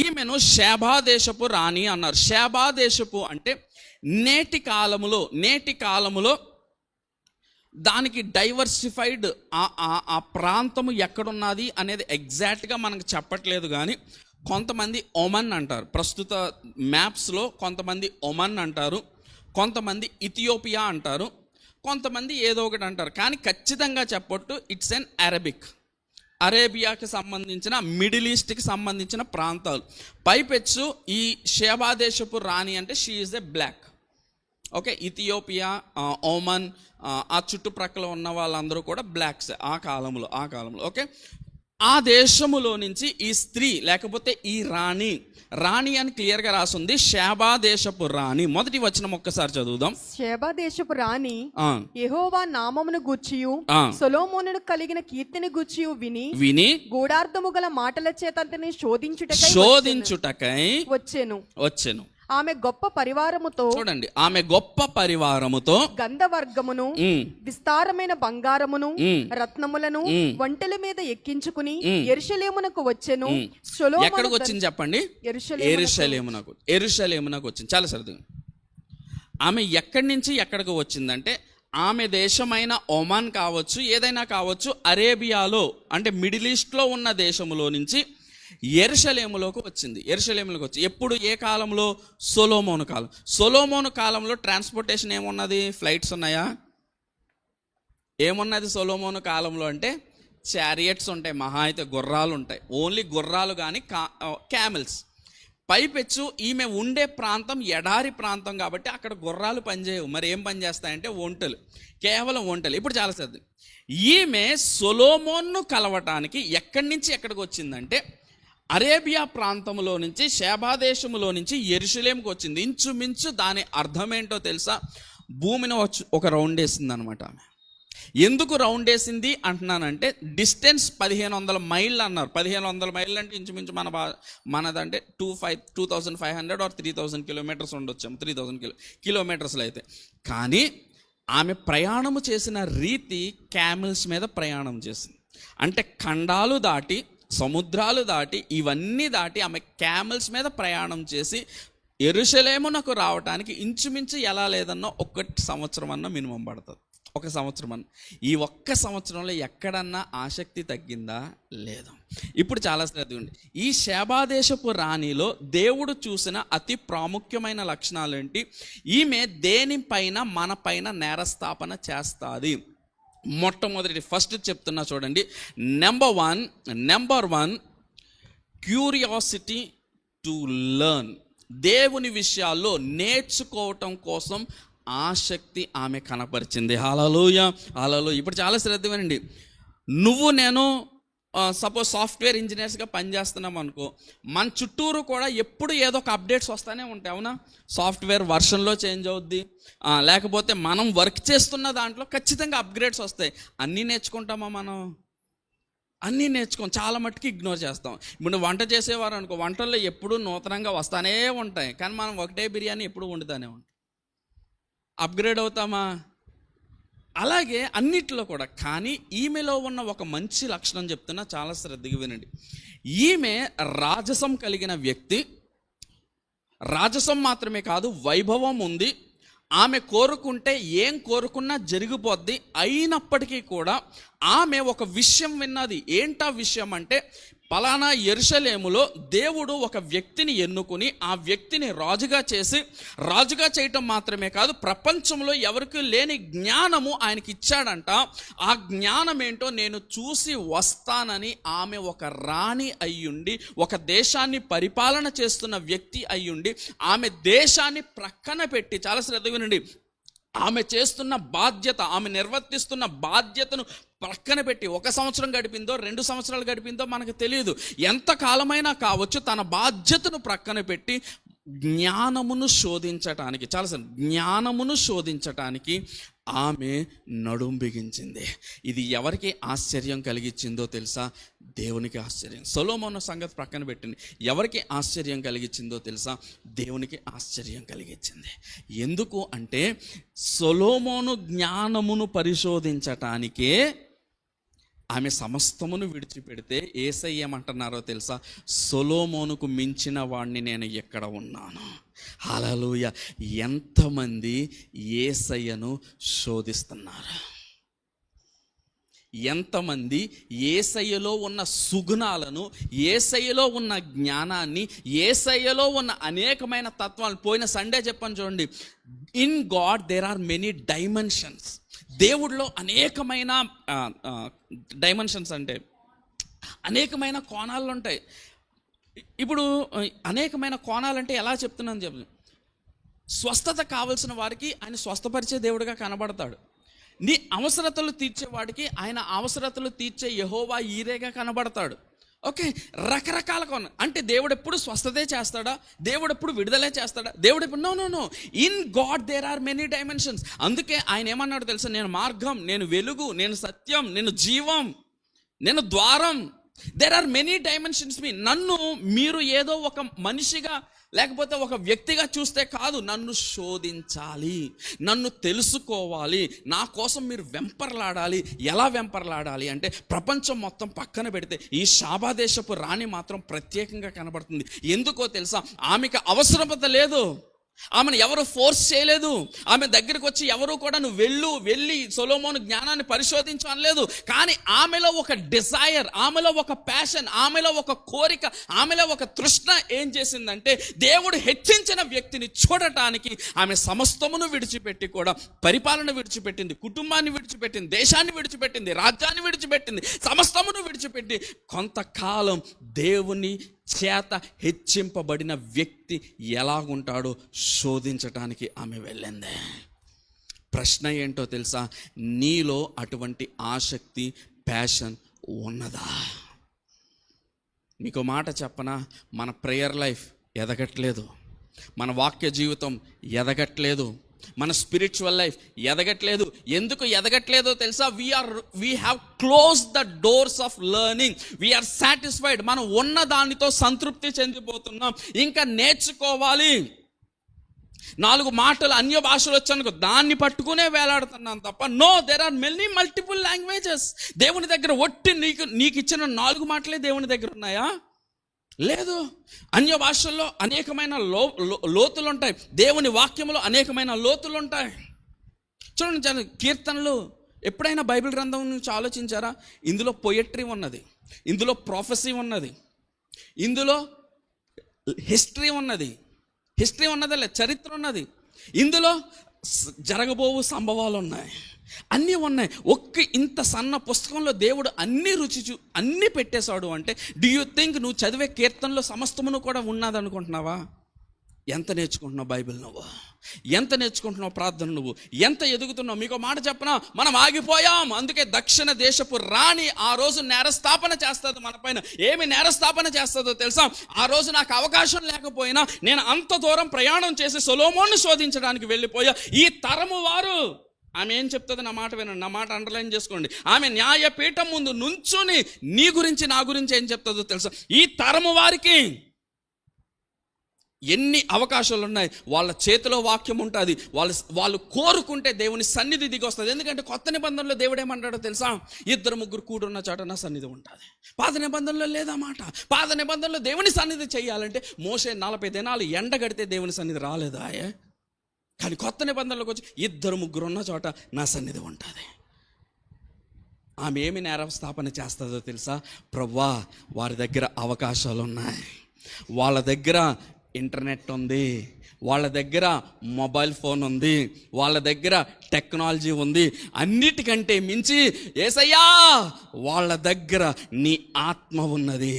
ఈమెను షేబా దేశపు రాణి అన్నారు. షేబా దేశపు అంటే నేటి కాలములో దానికి డైవర్సిఫైడ్ ఆ ప్రాంతము ఎక్కడున్నది అనేది ఎగ్జాక్ట్గా మనకు చెప్పట్లేదు. కానీ కొంతమంది ఒమన్ అంటారు, ప్రస్తుత మ్యాప్స్లో కొంతమంది ఒమన్ అంటారు, కొంతమంది ఇథియోపియా అంటారు, కొంతమంది ఏదో ఒకటి అంటారు. కానీ ఖచ్చితంగా చెప్పొట్టు ఇట్స్ ఎన్ అరేబియాకి సంబంధించిన, మిడిల్ ఈస్ట్కి సంబంధించిన ప్రాంతాలు. పైపెచ్చు ఈ షేబా దేశపు రాణి అంటే she is a black. Okay, Ethiopia, Oman, ఆ చుట్టుప్రక్కల ఉన్న వాళ్ళందరూ కూడా బ్లాక్స్ ఆ కాలంలో. ఓకే, ఆ దేశములో నుంచి ఈ స్త్రీ లేకపోతే ఈ రాణి అని క్లియర్గా రాసింది, షేబా దేశపు రాణి. మొదటి వచనం ఒక్కసారి చదువుదాం. షేబా దేశపు రాణి యెహోవా నామమును గూర్చియు సొలొమోనును కలిగిన కీర్తిని గూర్చియు విని గూఢార్థము గల మాటల చేత అతనిని శోధించుటకై వచ్చెను. ఆమె గొప్ప పరివారముతో, చూడండి, ఆమె గొప్ప పరివారముతో గంధవర్గమును, విస్తారమైన బంగారమును, రత్నములను ఒంటెల మీద ఎక్కించుకుని యెరూషలేమునకు వచ్చెను. ఎక్కడికి వచ్చింది చెప్పండి? యెరూషలేమునకు వచ్చింది. చాలా సరదా. ఆమె ఎక్కడి నుంచి ఎక్కడికి వచ్చిందంటే, ఆమె దేశమైన ఒమాన్ కావచ్చు, ఏదైనా కావచ్చు, అరేబియాలో అంటే మిడిల్ ఈస్ట్లో ఉన్న దేశములో నుంచి యెరూషలేములోకి వచ్చింది. ఎప్పుడు? ఏ కాలంలో? సొలొమోను కాలంలో ట్రాన్స్పోర్టేషన్ ఏమున్నది? ఫ్లైట్స్ ఉన్నాయా? ఏమున్నది సొలొమోను కాలంలో అంటే చారియట్స్ ఉంటాయి, మహా అయితే గుర్రాలు ఉంటాయి. ఓన్లీ గుర్రాలు కానీ క్యామెల్స్. పైపెచ్చు ఈమె ఉండే ప్రాంతం ఎడారి ప్రాంతం కాబట్టి అక్కడ గుర్రాలు పనిచేయవు. మరి ఏం పని చేస్తాయంటే ఒంటెలు, కేవలం ఒంటెలు. ఇప్పుడు చాలా శ్రద్ధ. ఈమె సొలొమోన్ను కలవటానికి ఎక్కడి నుంచి ఎక్కడికి వచ్చిందంటే, అరేబియా ప్రాంతంలో నుంచి, షేబా దేశములో నుంచి యెరూషలేముకి వచ్చింది. ఇంచుమించు దాని అర్థం ఏంటో తెలుసా? భూమిని ఒక రౌండ్ వేసింది అనమాట ఆమె. ఎందుకు రౌండ్ వేసింది అంటున్నానంటే, డిస్టెన్స్ 1500 మైళ్ళు అన్నారు. 1500 మైళ్ళు అంటే ఇంచుమించు మనదంటే 2500 ఆర్ 3000 కిలోమీటర్స్ ఉండొచ్చు, 3000 కిలోమీటర్స్లో అయితే. కానీ ఆమె ప్రయాణము చేసిన రీతి క్యామెల్స్ మీద ప్రయాణం చేసింది. అంటే ఖండాలు దాటి, సముద్రాలు దాటి, ఇవన్నీ దాటి ఆమె క్యామెల్స్ మీద ప్రయాణం చేసి యెరూషలేమునకు రావడానికి ఇంచుమించు ఎలా లేదన్నా 1 సంవత్సరం అన్నా మినిమం పడుతుంది. 1 సంవత్సరం అన్న. ఈ 1 సంవత్సరంలో ఎక్కడన్నా ఆసక్తి తగ్గిందా? లేదు. ఇప్పుడు చాలా శ్రద్ధ ఉంది. ఈ షేబా దేశపు రాణిలో దేవుడు చూసిన అతి ప్రాముఖ్యమైన లక్షణాలు ఏంటి? ఈమె దేనిపైన మన పైన నేరస్థాపన చేస్తుంది. మొట్టమొదటి ఫస్ట్ చెప్తున్నా చూడండి. Number one curiosity to learn. దేవుని విషయాల్లో నేర్చుకోవటం కోసం ఆసక్తి ఆమె కనపరిచింది. హల్లెలూయా. ఇప్పుడు చాలా శ్రద్ధ వినండి. నేను సపోజ్ సాఫ్ట్వేర్ ఇంజనీర్స్గా పనిచేస్తున్నాం అనుకో, మన చుట్టూరు కూడా ఎప్పుడు ఏదో ఒక అప్డేట్స్ వస్తూనే ఉంటాయి, అవునా? సాఫ్ట్వేర్ వర్షన్లో చేంజ్ అవుద్ది, లేకపోతే మనం వర్క్ చేస్తున్న దాంట్లో ఖచ్చితంగా అప్గ్రేడ్స్ వస్తాయి. అన్నీ నేర్చుకుంటామా మనం? అన్నీ నేర్చుకోం, చాలా మట్టుకు ఇగ్నోర్ చేస్తాం. ఇప్పుడు వంట చేసేవారు అనుకో, వంటల్లో ఎప్పుడూ నూతనంగా వస్తానే ఉంటాయి, కానీ మనం ఒకటే బిర్యానీ ఎప్పుడు వండుతానే ఉంటాం. అప్గ్రేడ్ అవుతామా? అలాగే అన్నిట్లో కూడా. కానీ ఈమెలో ఉన్న ఒక మంచి లక్షణం చెప్తున్నా, చాలా శ్రద్ధగా వినండి. ఈమె రాజసం కలిగిన వ్యక్తి. రాజసం మాత్రమే కాదు, వైభవం ఉంది. ఆమె కోరుకుంటే ఏం కోరుకున్నా జరిగిపోద్ది. అయినప్పటికీ కూడా ఆమె ఒక విషయం విన్నది. ఏంటా విషయం అంటే, పలానా యెరూషలేములో దేవుడు ఒక వ్యక్తిని ఎన్నుకుని ఆ వ్యక్తిని రాజుగా చేయటం మాత్రమే కాదు, ప్రపంచంలో ఎవరికి లేని జ్ఞానము ఆయనకి ఇచ్చాడంట. ఆ జ్ఞానం ఏంటో నేను చూసి వస్తానని ఆమె ఒక రాణి అయ్యుండి, ఒక దేశాన్ని పరిపాలన చేస్తున్న వ్యక్తి అయ్యుండి, ఆమె దేశాన్ని ప్రక్కన పెట్టి, చాలా శ్రద్ధగా వినండి, ఆమె చేస్తున్న బాధ్యత, ఆమె నిర్వర్తిస్తున్న బాధ్యతను ప్రక్కన పెట్టి 1 సంవత్సరం గడిపిందో 2 సంవత్సరాలు గడిపిందో మనకు తెలియదు, ఎంత కాలమైనా కావచ్చు, తన బాధ్యతను ప్రక్కన పెట్టి జ్ఞానమును శోధించటానికి, జ్ఞానమును శోధించటానికి ఆమె నడుం బిగించింది. ఇది ఎవరికి ఆశ్చర్యం కలిగించిందో తెలుసా? దేవునికి ఆశ్చర్యం. సొలొమోను సంగతి ప్రక్కన పెట్టింది, ఎవరికి ఆశ్చర్యం కలిగించిందో తెలుసా? దేవునికి ఆశ్చర్యం కలిగించింది. ఎందుకు అంటే సొలొమోను జ్ఞానమును పరిశోధించటానికే ఆమె సమస్తమును విడిచిపెడితే యేసయ్య ఏమంటున్నారో తెలుసా? సొలొమోనుకు మించిన వాడిని నేను ఎక్కడ ఉన్నాను. హల్లెలూయా. ఎంతమంది యేసయ్యను శోధిస్తున్నారు, ఎంతమంది యేసయ్యలో ఉన్న సుగుణాలను, యేసయ్యలో ఉన్న జ్ఞానాన్ని, యేసయ్యలో ఉన్న అనేకమైన తత్వాలు. పోయిన సండే చెప్పాను చూడండి, in God there are many dimensions. దేవుడిలో అనేకమైన డైమెన్షన్స్ అంటే అనేకమైన కోణాలు ఉంటాయి. ఇప్పుడు అనేకమైన కోణాలంటే ఎలా చెప్తున్నాను చెప్పు. స్వస్థత కావలసిన వారికి ఆయన స్వస్థపరిచే దేవుడిగా కనబడతాడు. నీ అవసరతలు తీర్చేవాడికి ఆయన అవసరతలు తీర్చే యెహోవా ఈరేగా కనబడతాడు. ఓకే, రకరకాల కోణం. అంటే దేవుడు ఎప్పుడు స్వస్థతే చేస్తాడా? దేవుడు ఎప్పుడు విడుదలే చేస్తాడా? దేవుడు ఎప్పుడు? No. In God there are many dimensions. అందుకే ఆయన ఏమన్నాడు తెలుసా? నేను మార్గం, నేను వెలుగు, నేను సత్యం, నేను జీవం, నేను ద్వారం. There are many dimensions. నన్ను మీరు ఏదో ఒక మనిషిగా లేకపోతే ఒక వ్యక్తిగా చూస్తే కాదు, నన్ను శోధించాలి, నన్ను తెలుసుకోవాలి, నా కోసం మీరు వెంపర్లాడాలి. ఎలా వెంపర్లాడాలి అంటే ప్రపంచం మొత్తం పక్కన పెడితే ఈ షాబా దేశపు రాణి మాత్రం ప్రత్యేకంగా కనబడుతుంది. ఎందుకో తెలుసా? ఆమెకు అవసరత లేదు, ఆమెను ఎవరు ఫోర్స్ చేయలేదు. ఆమె దగ్గరికి వచ్చి ఎవరు కూడా నువ్వు వెళ్ళి సొలొమోను జ్ఞానాన్ని పరిశోధించు అనలేదు. కానీ ఆమెలో ఒక డిజైర్, ఆమెలో ఒక ప్యాషన్, ఆమెలో ఒక కోరిక, ఆమెలో ఒక తృష్ణ ఏం చేసిందంటే దేవుడు హెచ్చించిన వ్యక్తిని చూడటానికి ఆమె సమస్తమును విడిచిపెట్టి కూడా పరిపాలన విడిచిపెట్టింది, కుటుంబాన్ని విడిచిపెట్టింది, దేశాన్ని విడిచిపెట్టింది, రాజ్యాన్ని విడిచిపెట్టింది, సమస్తమును విడిచిపెట్టి కొంతకాలం దేవుని చేత హెచ్చింపబడిన వ్యక్తి ఎలాగుంటాడో శోధించటానికి ఆమె వెళ్ళింది. ప్రశ్న ఏంటో తెలుసా? నీలో అటువంటి ఆసక్తి, ప్యాషన్ ఉన్నదా? మీకు మాట చెప్పనా? మన ప్రేయర్ లైఫ్ ఎదగట్లేదు, మన వాక్య జీవితం ఎదగట్లేదు, మన స్పిరిచువల్ లైఫ్ ఎదగట్లేదు. ఎందుకు ఎదగట్లేదో తెలుసా? We have close the doors of learning. We're satisfied. మనం ఉన్న దానితో సంతృప్తి చెందిపోతున్నాం. ఇంకా నేర్చుకోవాలి. 4 మాటలు అన్య భాషలు వచ్చానుకో దాన్ని పట్టుకునే వేలాడుతున్నాం తప్ప no, there are many multiple languages. దేవుని దగ్గర ఒట్టి నీకు ఇచ్చిన 4 మాటలే దేవుని దగ్గర ఉన్నాయా? లేదు. అన్య భాషల్లో అనేకమైన లోతులు ఉంటాయి, దేవుని వాక్యంలో అనేకమైన లోతులు ఉంటాయి. చూడండి, కీర్తనలు ఎప్పుడైనా బైబిల్ గ్రంథం నుంచి ఆలోచించారా? ఇందులో పొయట్రీ ఉన్నది, ఇందులో ప్రొఫెసీ ఉన్నది, ఇందులో హిస్టరీ ఉన్నది, చరిత్ర ఉన్నది, ఇందులో జరగబోవు సంభవాలు ఉన్నాయి, అన్నీ ఉన్నాయి. ఇంత సన్న పుస్తకంలో దేవుడు అన్నీ పెట్టేశాడు అంటే డూ యూ థింక్ నువ్వు చదివే కీర్తనలో సమస్తమును కూడా ఉన్నదనుకుంటున్నావా? ఎంత నేర్చుకుంటున్నావు బైబిల్ నువ్వు? ఎంత నేర్చుకుంటున్నావు ప్రార్థన నువ్వు? ఎంత ఎదుగుతున్నావు? మీకు మాట చెప్పనా, మనం ఆగిపోయాం. అందుకే దక్షిణ దేశపు రాణి ఆ రోజు నేరస్థాపన చేస్తుంది మన పైన. ఏమి నేరస్థాపన చేస్తుందో తెలుసా? ఆ రోజు నాకు అవకాశం లేకపోయినా నేను అంత దూరం ప్రయాణం చేసి సొలొమోను శోధించడానికి వెళ్ళిపోయా. ఈ తరము వారు, ఆమె ఏం చెప్తుంది? నా మాట వినండి, నా మాట అండర్లైన్ చేసుకోండి. ఆమె న్యాయపీఠం ముందు నుంచుని నీ గురించి నా గురించి ఏం చెప్తుందో తెలుసా? ఈ తరము వారికి ఎన్ని అవకాశాలు ఉన్నాయి, వాళ్ళ చేతిలో వాక్యం ఉంటుంది, వాళ్ళు కోరుకుంటే దేవుని సన్నిధి దిగి వస్తుంది. ఎందుకంటే కొత్త నిబంధనలో దేవుడు ఏమంటాడో తెలుసా? 2-3 కూడున్న చోట నా సన్నిధి ఉంటుంది. పాత నిబంధనలో లేదా మాట? పాత నిబంధనలో దేవుని సన్నిధి చేయాలంటే మోషే 40 దినాలు ఎండగడితే దేవుని సన్నిధి రాలేదా? కానీ కొత్త నిబంధనలోకి వచ్చి 2-3 ఉన్న చోట నా సన్నిధి ఉంటుంది. ఆమె ఏమి నేరస్థాపన చేస్తుందో తెలుసా? ప్రభువా, వారి దగ్గర అవకాశాలు ఉన్నాయి, వాళ్ళ దగ్గర ఇంటర్నెట్ ఉంది, వాళ్ళ దగ్గర మొబైల్ ఫోన్ ఉంది, వాళ్ళ దగ్గర టెక్నాలజీ ఉంది, అన్నిటికంటే మించి యేసయ్యా వాళ్ళ దగ్గర నీ ఆత్మ ఉన్నది.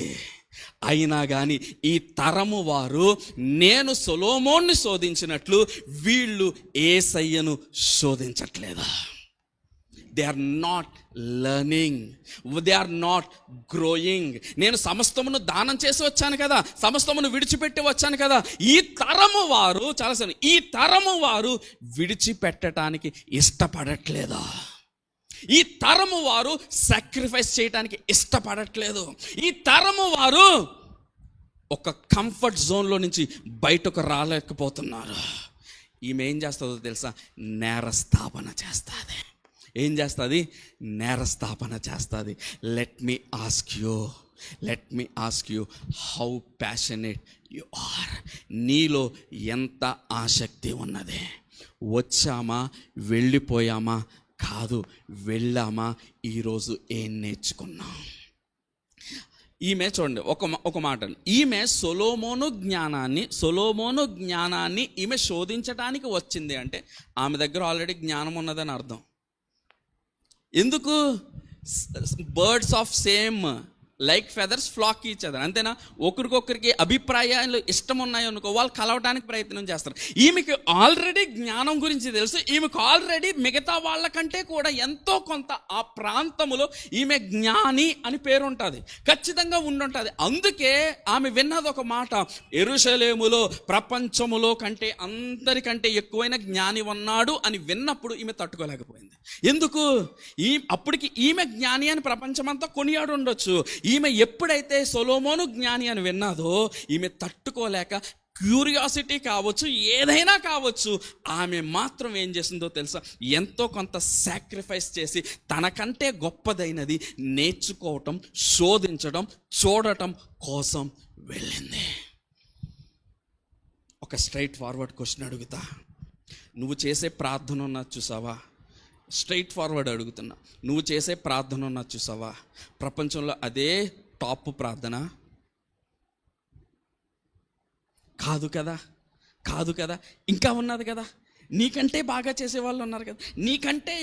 అయినా కానీ ఈ తరము వారు నేను సొలొమోన్ని శోధించినట్లు వీళ్ళు యేసయ్యను శోధించట్లేదా? They are not learning, they are not growing. నేను సమస్తమును దానం చేసి వచ్చాను కదా, సమస్తమును విడిచిపెట్టి వచ్చాను కదా. ఈ తరము వారు ఈ తరము వారు విడిచిపెట్టడానికి ఇష్టపడట్లేదా? ఈ తరము వారు సాక్రిఫైస్ చేయడానికి ఇష్టపడట్లేదు. ఈ తరము వారు ఒక కంఫర్ట్ జోన్లో నుంచి బయటకు రాలేకపోతున్నారు. ఈమె ఏం చేస్తుందో తెలుసా? నేరస్థాపన చేస్తుంది. ఏం చేస్తుంది? నేరస్థాపన చేస్తుంది. Let me ask you how passionate you are. నీలో ఎంత ఆసక్తి ఉన్నది? వచ్చామా, వెళ్ళిపోయామా? కాదు, వెళ్ళామా, ఈరోజు ఏం నేర్చుకున్నాం? ఈమె చూడండి, ఒక మాట, ఈమె సొలొమోను జ్ఞానాన్ని ఈమె శోధించడానికి వచ్చింది అంటే ఆమె దగ్గర ఆల్రెడీ జ్ఞానం ఉన్నదని అర్థం. ఎందుకు? Birds of same like feathers flock each other, అంతేనా? ఒకరికొకరికి అభిప్రాయాలు ఇష్టం ఉన్నాయి అనుకో, వాళ్ళు కలవటానికి ప్రయత్నం చేస్తారు. ఈమెకి ఆల్రెడీ జ్ఞానం గురించి తెలుసు. ఈమెకు ఆల్రెడీ మిగతా వాళ్ళకంటే కూడా ఎంతో కొంత ఆ ప్రాంతములో ఈమె జ్ఞాని అని పేరు ఉంటుంది, ఖచ్చితంగా ఉండుంటుంది. అందుకే ఆమె విన్నది ఒక మాట, యెరూషలేములో ప్రపంచములో కంటే అందరికంటే ఎక్కువైన జ్ఞాని ఉన్నాడు అని విన్నప్పుడు ఈమె తట్టుకోలేకపోయింది. ఎందుకు? అప్పటికి ఈమె జ్ఞాని అని ప్రపంచమంతా కొనియాడు ఉండొచ్చు. ఈమె ఎప్పుడైతే సొలొమోను జ్ఞాని అని విన్నాదో ఈమె తట్టుకోలేక, క్యూరియాసిటీ కావచ్చు, ఏదైనా కావచ్చు, ఆమె మాత్రం ఏం చేసిందో తెలుసా? ఎంతో కొంత సాక్రిఫైస్ చేసి తనకంటే గొప్పదైనది నేర్చుకోవటం, శోధించడం, చూడటం కోసం వెళ్ళింది. ఒక స్ట్రైట్ ఫార్వర్డ్ క్వశ్చన్ అడుగుతా. నువ్వు చేసే ప్రార్థన ఉన్నది చూసావా? స్ట్రైట్ ఫార్వర్డ్ అడుగుతున్నా. నువ్వు చేసే ప్రార్థన ఉన్నది చూసావా? ప్రపంచంలో అదే టాప్ ప్రార్థన? కాదు కదా. ఇంకా ఉన్నది కదా, నీకంటే బాగా చేసేవాళ్ళు ఉన్నారు కదా. నీకంటే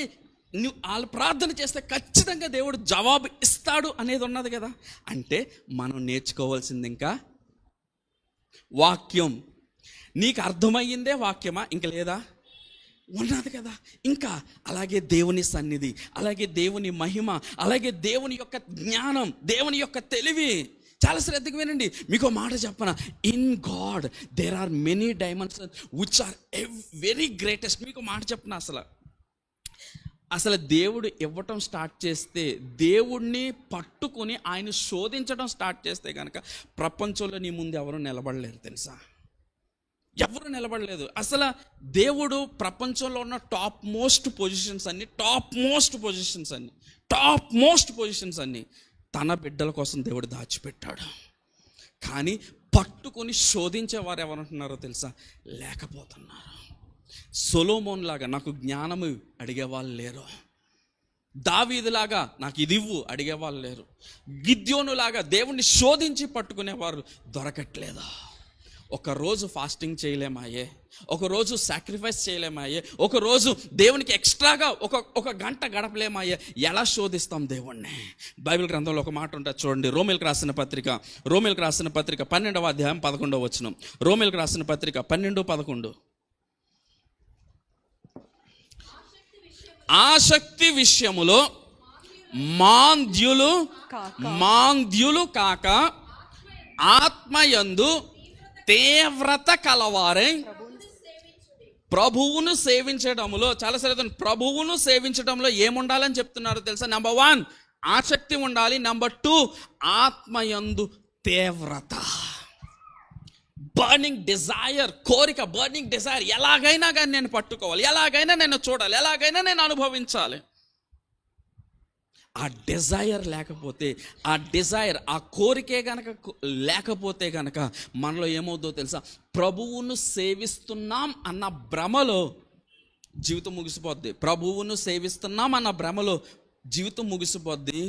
నువ్వు వాళ్ళు ప్రార్థన చేస్తే ఖచ్చితంగా దేవుడు జవాబు ఇస్తాడు అనేది ఉన్నది కదా. అంటే మనం నేర్చుకోవాల్సింది ఇంకా వాక్యం. నీకు అర్థమయ్యిందే వాక్యమా? ఇంక లేదా? ఉన్నది కదా. ఇంకా అలాగే దేవుని సన్నిధి, అలాగే దేవుని మహిమ, అలాగే దేవుని యొక్క జ్ఞానం, దేవుని యొక్క తెలివి. చాలా శ్రద్ధగా వినండి, మీకు మాట చెప్పనా? In God there are many dimensions which are very greatest. మీకు మాట చెప్పనా, అసలు దేవుడు ఇవ్వటం స్టార్ట్ చేస్తే, దేవుణ్ణి పట్టుకొని ఆయన శోధించడం స్టార్ట్ చేస్తే కనుక ప్రపంచంలో నీ ముందు ఎవరు నిలబడలేరు తెలుసా? ఎవరు నిలబడలేదు. అసలు దేవుడు ప్రపంచంలో ఉన్న టాప్ మోస్ట్ పొజిషన్స్ అన్ని తన బిడ్డల కోసం దేవుడు దాచిపెట్టాడు. కానీ పట్టుకొని శోధించేవారు ఎవరంటున్నారో తెలుసా? లేకపోతున్నారు. సొలొమోన్ లాగా నాకు జ్ఞానము అడిగేవాళ్ళు లేరు. దావీదులాగా నాకు ఇది ఇవ్వు అడిగేవాళ్ళు లేరు. గిద్యోనులాగా దేవుణ్ణి శోధించి పట్టుకునేవారు దొరకట్లేదా? ఒకరోజు ఫాస్టింగ్ చేయలేమాయే, ఒకరోజు సాక్రిఫైస్ చేయలేమాయే, ఒకరోజు దేవునికి ఎక్స్ట్రాగా ఒక గంట గడపలేమాయే. ఎలా శోధిస్తాం దేవుణ్ణి? బైబిల్ గ్రంథంలో ఒక మాట ఉంటుంది చూడండి. రోమీయులకు రాసిన పత్రిక 12వ అధ్యాయం 11వ వచనం. రోమీయులకు రాసిన పత్రిక 12:11. ఆసక్తి విషయములో మాంద్యులు కాక ఆత్మయందు తీవ్రత కలవారే ప్రభువును సేవించడంలో, చాలా సరే, ప్రభువును సేవించడంలో ఏముండాలని చెప్తున్నారు తెలుసా? నెంబర్ 1 ఆసక్తి ఉండాలి. నెంబర్ 2 ఆత్మయందు తీవ్రత, బర్నింగ్ డిజైర్, కోరిక, బర్నింగ్ డిజైర్. ఎలాగైనా కానీ నేను పట్టుకోవాలి, ఎలాగైనా నేను చూడాలి, ఎలాగైనా నేను అనుభవించాలి. ఆ డిజైర్ లేకపోతే, ఆ కోరికే గనక లేకపోతే గనక మనలో ఏమవుతుందో తెలుసా? ప్రభువును సేవిస్తున్నాం అన్న భ్రమలో జీవితం ముగిసిపోద్ది. ప్రభువును సేవిస్తున్నాం అన్న భ్రమలో జీవితం ముగిసిపోద్ది.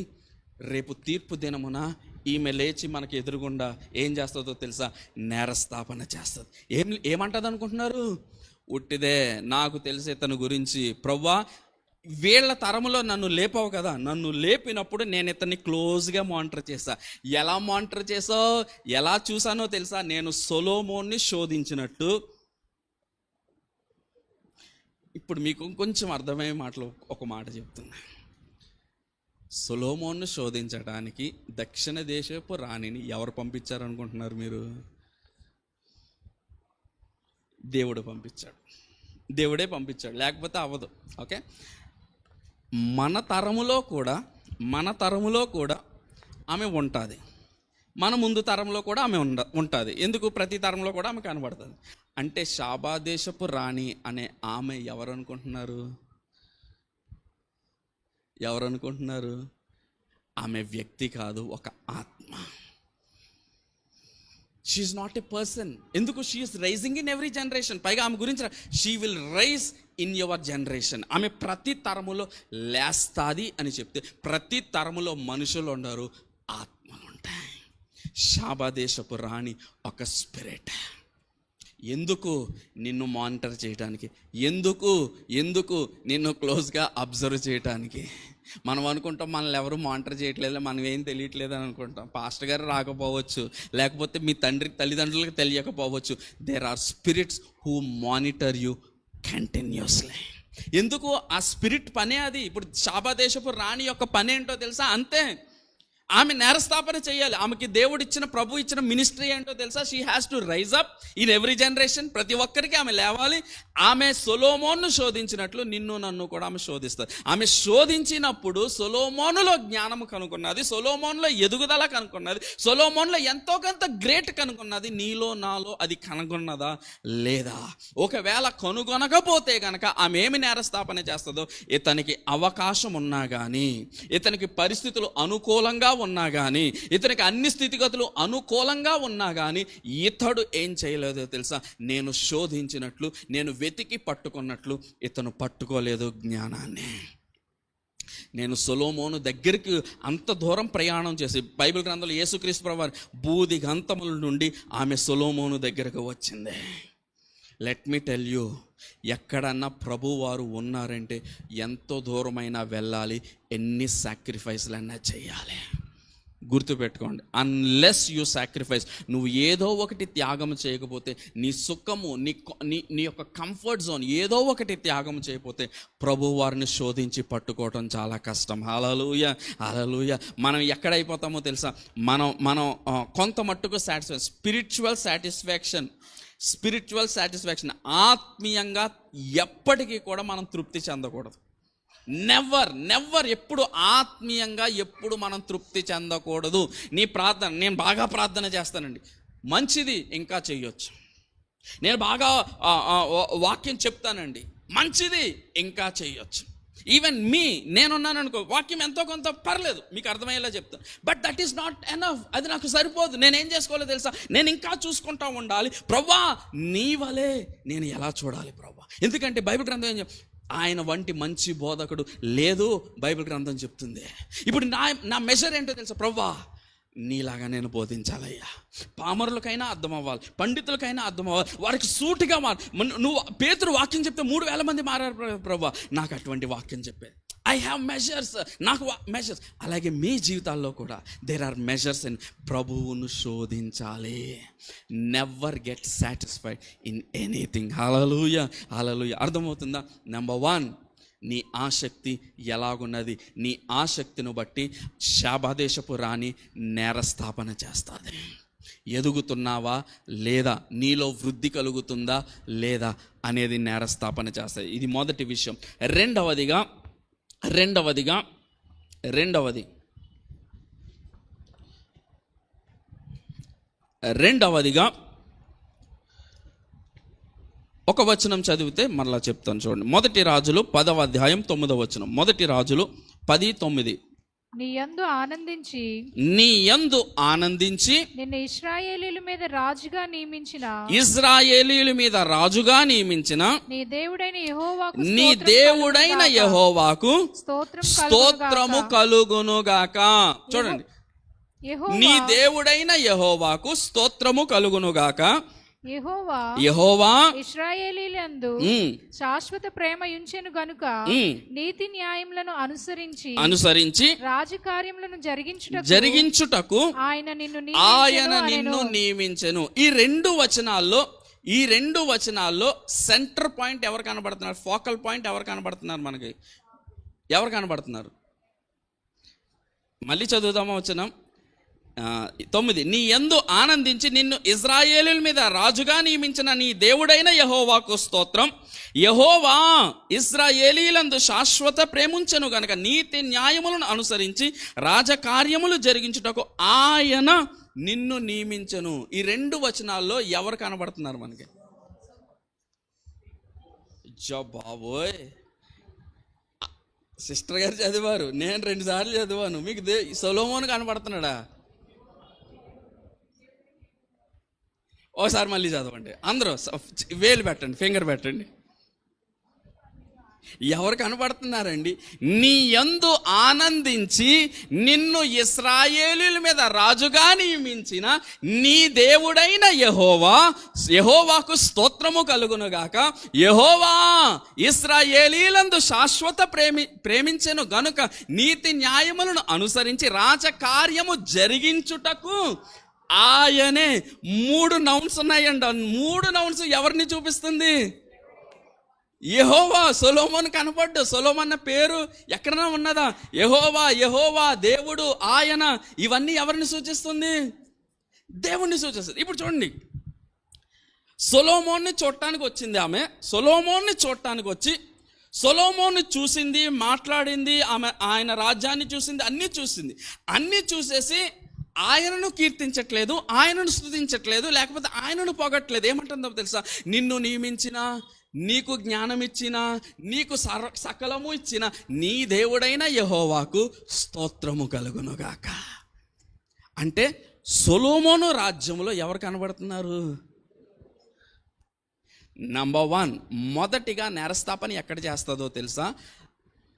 రేపు తీర్పు దినమున ఈమె లేచి మనకి ఎదురుగుండా ఏం చేస్తుందో తెలుసా? నేరస్థాపన చేస్తుంది. ఏమంటుంది అనుకుంటున్నారు? ఉట్టిదే. నాకు తెలిసే తన గురించి, ప్రభువా వీళ్ళ తరములో నన్ను లేపావు కదా, నన్ను లేపినప్పుడు నేను ఇతన్ని క్లోజ్గా మానిటర్ చేశా. ఎలా మానిటర్ చేసావు, ఎలా చూసానో తెలుసా? నేను సొలొమోన్ని శోధించినట్టు. ఇప్పుడు మీకు కొంచెం అర్థమయ్యే మాటలు ఒక మాట చెప్తున్నా. సొలొమోన్ను శోధించడానికి దక్షిణ దేశపు రాణిని ఎవరు పంపించారనుకుంటున్నారు మీరు? దేవుడు పంపించాడు. దేవుడే పంపించాడు, లేకపోతే అవ్వదు. ఓకే, మన తరములో కూడా ఆమె ఉంటుంది. మన ముందు తరంలో కూడా ఆమె ఉంటుంది. ఎందుకు? ప్రతి తరంలో కూడా ఆమె కనబడుతుంది. అంటే షాబా దేశపు రాణి అనే ఆమె ఎవరు అనుకుంటున్నారు? ఆమె వ్యక్తి కాదు, ఒక ఆత్మ. She is not a person. ఎందుకు? She is rising in every generation. పైగా ఆమె గురించి she will rise in your generation. ఆమె ప్రతి తరములో లేస్తాది అని చెప్తే, ప్రతి తరములో మనుషులు ఉండరు, ఆత్మలు ఉంటాయి. షాబా దేశపు రాణి ఒక స్పిరిట్. ఎందుకు? నిన్ను మానిటర్ చేయడానికి. ఎందుకు నిన్ను క్లోజ్గా అబ్జర్వ్ చేయడానికి. మనం అనుకుంటాం మనల్ని ఎవరు మానిటర్ చేయట్లేదు, మనం ఏం తెలియట్లేదు అని అనుకుంటాం. పాస్టర్ గారు రాకపోవచ్చు, లేకపోతే మీ తల్లిదండ్రులకు తెలియకపోవచ్చు. There are spirits who monitor you continuously. ఎందుకు? ఆ స్పిరిట్ పనే అది. ఇప్పుడు షాబా దేశపు రాణి యొక్క పని ఏంటో తెలుసా? అంతే. ఆమె నేరస్థాపన చేయాలి. ఆమెకి దేవుడు ఇచ్చిన, ప్రభు ఇచ్చిన మినిస్ట్రీ ఏంటో తెలుసా? She has to rise up in every generation. ప్రతి ఒక్కరికి ఆమె లేవాలి. ఆమె సొలొమోన్ను శోధించినట్లు నిన్ను నన్ను కూడా ఆమె శోధిస్తుంది. ఆమె శోధించినప్పుడు సొలొమోనులో జ్ఞానము కనుక్కున్నది, సొలొమోనులో ఎదుగుదల కనుక్కున్నది, సొలొమోనులో ఎంతో కొంత గ్రేట్ కనుక్కున్నది. నీలో నాలో అది కనుగొన్నదా లేదా? ఒకవేళ కనుగొనకపోతే కనుక ఆమె ఏమి నేరస్థాపన చేస్తుందో, ఇతనికి అవకాశం ఉన్నా కానీ, ఇతనికి పరిస్థితులు అనుకూలంగా ఉన్నా కానీ, ఇతనికి అన్ని స్థితిగతులు అనుకూలంగా ఉన్నా కానీ, ఇతడు ఏం చేయలేదో తెలుసా? నేను శోధించినట్లు, నేను వెతికి పట్టుకున్నట్లు ఇతను పట్టుకోలేదు జ్ఞానాన్ని. నేను సొలొమోను దగ్గరికి అంత దూరం ప్రయాణం చేసి, బైబిల్ గ్రంథంలో యేసుక్రీస్తు ప్రభువారు బూది గంతముల నుండి ఆమె సొలొమోను దగ్గరకు వచ్చింది. లెట్ మీ టెల్ యూ, ఎక్కడన్నా ప్రభువారు ఉన్నారంటే ఎంతో దూరమైనా వెళ్ళాలి, ఎన్ని సాక్రిఫైస్లైనా చేయాలి. గుర్తుపెట్టుకోండి, అన్లెస్ యూ సాక్రిఫైస్, నువ్వు ఏదో ఒకటి త్యాగం చేయకపోతే, నీ సుఖము, నీ యొక్క కంఫర్ట్ జోన్ ఏదో ఒకటి త్యాగం చేయకపోతే ప్రభువారిని శోధించి పట్టుకోవటం చాలా కష్టం. హల్లెలూయా, హల్లెలూయా. మనం ఎక్కడైపోతామో తెలుసా? మనం కొంత మట్టుకు స్పిరిచువల్ సాటిస్ఫాక్షన్, ఆత్మీయంగా ఎప్పటికీ కూడా మనం తృప్తి చెందకూడదు. నెవర్ ఎప్పుడు ఆత్మీయంగా ఎప్పుడు మనం తృప్తి చెందకూడదు. నీ ప్రార్థన, నేను బాగా ప్రార్థన చేస్తానండి, మంచిది, ఇంకా చెయ్యొచ్చు. నేను బాగా వాక్యం చెప్తానండి, మంచిది, ఇంకా చెయ్యొచ్చు. ఈవెన్ నేనున్నాను అనుకో, వాక్యం ఎంతో కొంత పర్లేదు, మీకు అర్థమయ్యేలా చెప్తాను. But that is not enough. అది నాకు సరిపోదు. నేనేం చేసుకోవాలో తెలుసా? నేను ఇంకా చూసుకుంటా ఉండాలి. ప్రభువా నీ వలే నేను ఎలా చూడాలి ప్రభువా? ఎందుకంటే బైబిల్ గ్రంథం ఏం చెప్తుంది? ఆయన వంటి మంచి బోధకుడు లేదు, బైబిల్ గ్రంథం చెప్తుంది. ఇప్పుడు నా మెజర్ ఏంటో తెలుసా? ప్రభువా నీలాగా నేను బోధించాలయ్యా. పామరులకైనా అర్థం అవ్వాలి, పండితులకైనా అర్థం అవ్వాలి, వారికి సూటిగా నువ్వు పేతురు వాక్యం చెప్తే 3,000 మంది మారారు ప్రభువా. నాకు అటువంటి వాక్యం చెప్పేది. ఐ హ్యావ్ మెజర్స్, నాకు మెజర్స్. అలాగే మీ జీవితాల్లో కూడా దేర్ ఆర్ మెజర్స్. అండ్ ప్రభువును శోధించాలి. Never get satisfied in anything. Hallelujah, hallelujah. అర్థమవుతుందా? నెంబర్ 1, నీ ఆసక్తి ఎలాగున్నది? నీ ఆసక్తిని బట్టి షాబా దేశపు రాణి నేరస్థాపన చేస్తుంది. ఎదుగుతున్నావా లేదా, నీలో వృద్ధి కలుగుతుందా లేదా అనేది నేరస్థాపన చేస్తుంది. ఇది మొదటి విషయం. రెండవదిగా ఒక వచనం చదివితే మరలా చెప్తాను చూడండి. 1 రాజులు 10వ అధ్యాయం 9వ వచనం. 1 రాజులు 10:9. నీ యందు ఆనందించి నీ యందు ఆనందించి నిన్ను ఇశ్రాయేలీయుల మీద రాజుగా నియమించిన ఇశ్రాయేలీయుల మీద రాజుగా నియమించిన నీ దేవుడైన యెహోవాకు నీ దేవుడైన యెహోవాకు స్తోత్రము కలుగునుగాక. చూడండి, నీ దేవుడైన యెహోవాకు స్తోత్రము కలుగునుగాక. యెహోవా ఇశ్రాయేలీయులందు శాశ్వత ప్రేమ ఉంచెను గనుక నీతి న్యాయములను అనుసరించి రాజకార్యములను జరిగించుటకు ఆయన నిన్ను నియమించెను. ఈ రెండు వచనాల్లో సెంటర్ పాయింట్ ఎవరు కనబడుతున్నారు? ఫోకల్ పాయింట్ ఎవరు కనబడుతున్నారు? మనకి ఎవరు కనబడుతున్నారు? మళ్ళీ చదువుదామా వచనం 9. నీ యందు ఆనందించి నిన్ను ఇశ్రాయేలీయుల మీద రాజుగా నియమించిన నీ దేవుడైన యెహోవాకు స్తోత్రం. యెహోవా ఇశ్రాయేలీయులందు శాశ్వత ప్రేముంచెను గనుక నీతి న్యాయములను అనుసరించి రాజకార్యములు జరిగించుటకు ఆయన నిన్ను నియమించెను. ఈ రెండు వచనాల్లో ఎవరు కనబడుతున్నారు మనకి? బాబోయ్, సిస్టర్ గారు చదివారు, నేను 2 సార్లు చదివాను. మీకు సొలొమోను కనబడుతున్నాడా? ఓసారి మళ్ళీ చదవండి అందరూ, వేలు పెట్టండి, ఫింగర్ పెట్టండి. ఎవరు కనబడుతున్నారండి? నీ యందు ఆనందించి నిన్ను ఇశ్రాయేలీయుల మీద రాజుగా నియమించిన నీ దేవుడైన యెహోవాకు స్తోత్రము కలుగునుగాక. యెహోవా ఇశ్రాయేలీయులందు శాశ్వత ప్రేమించెను గనుక నీతి న్యాయములను అనుసరించి రాజకార్యము జరిగించుటకు ఆయనే. 3 నౌన్స్ ఉన్నాయండి. 3 నౌన్స్ ఎవరిని చూపిస్తుంది? యెహోవా. సొలొమోను కనపడ్డు. సొలొమోన్ అన్న పేరు ఎక్కడైనా ఉన్నదా? యెహోవా, దేవుడు, ఆయన, ఇవన్నీ ఎవరిని సూచిస్తుంది? దేవుణ్ణి సూచిస్తుంది. ఇప్పుడు చూడండి, సొలొమోన్ని చూడటానికి వచ్చింది ఆమె. సొలొమోన్ని చూడటానికి వచ్చి సొలొమోను చూసింది, మాట్లాడింది, ఆమె ఆయన రాజ్యాన్ని చూసింది, అన్నీ చూసేసి ఆయనను కీర్తించట్లేదు, ఆయనను స్తుతించట్లేదు, లేకపోతే ఆయనను పొగట్లేదు. ఏమంటుందో తెలుసా? నిన్ను నియమించిన, నీకు జ్ఞానం ఇచ్చిన, నీకు సకలము ఇచ్చిన నీ దేవుడైన యెహోవాకు స్తోత్రము కలుగునుగాక. అంటే సొలొమోను రాజ్యంలో ఎవరు కనబడుతున్నారు? నంబర్ 1, మొదటిగా నేరస్థాపన ఎక్కడ చేస్తుందో తెలుసా?